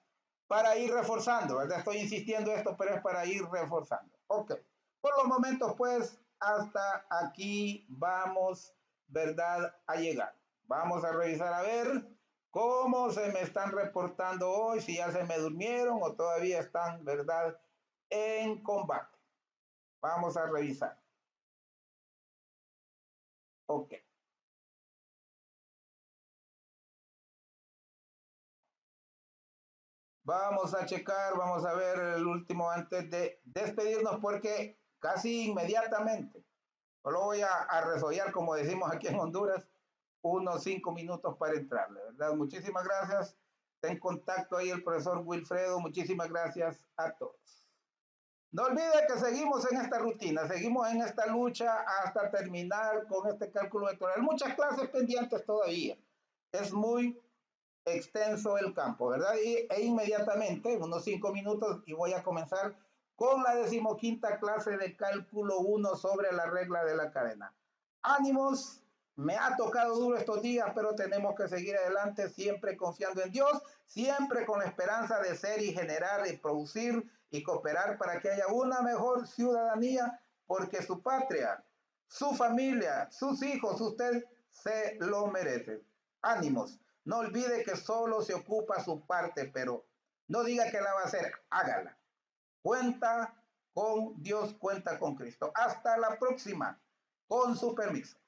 para ir reforzando, ¿verdad? Estoy insistiendo esto, pero es para ir reforzando. Ok, por los momentos, pues, hasta aquí vamos, ¿verdad? A llegar. Vamos a revisar a ver cómo se me están reportando hoy, si ya se me durmieron o todavía están, ¿verdad? En combate. Vamos a revisar. Ok. Vamos a checar, vamos a ver el último antes de despedirnos porque casi inmediatamente, solo voy a resollar como decimos aquí en Honduras, unos 5 minutos para entrarle, ¿verdad? Muchísimas gracias. Ten contacto ahí el profesor Wilfredo. Muchísimas gracias a todos. No olvide que seguimos en esta rutina, seguimos en esta lucha hasta terminar con este cálculo vectorial. Muchas clases pendientes todavía. Es muy extenso el campo, ¿verdad? E inmediatamente, en unos 5 minutos, y voy a comenzar con la 15ª clase de cálculo 1 sobre la regla de la cadena. Ánimos, me ha tocado duro estos días, pero tenemos que seguir adelante, siempre confiando en Dios, siempre con la esperanza de ser y generar y producir y cooperar para que haya una mejor ciudadanía, porque su patria, su familia, sus hijos, usted se lo merece. Ánimos. No olvide que solo se ocupa su parte, pero no diga que la va a hacer, hágala. Cuenta con Dios, cuenta con Cristo. Hasta la próxima, con su permiso.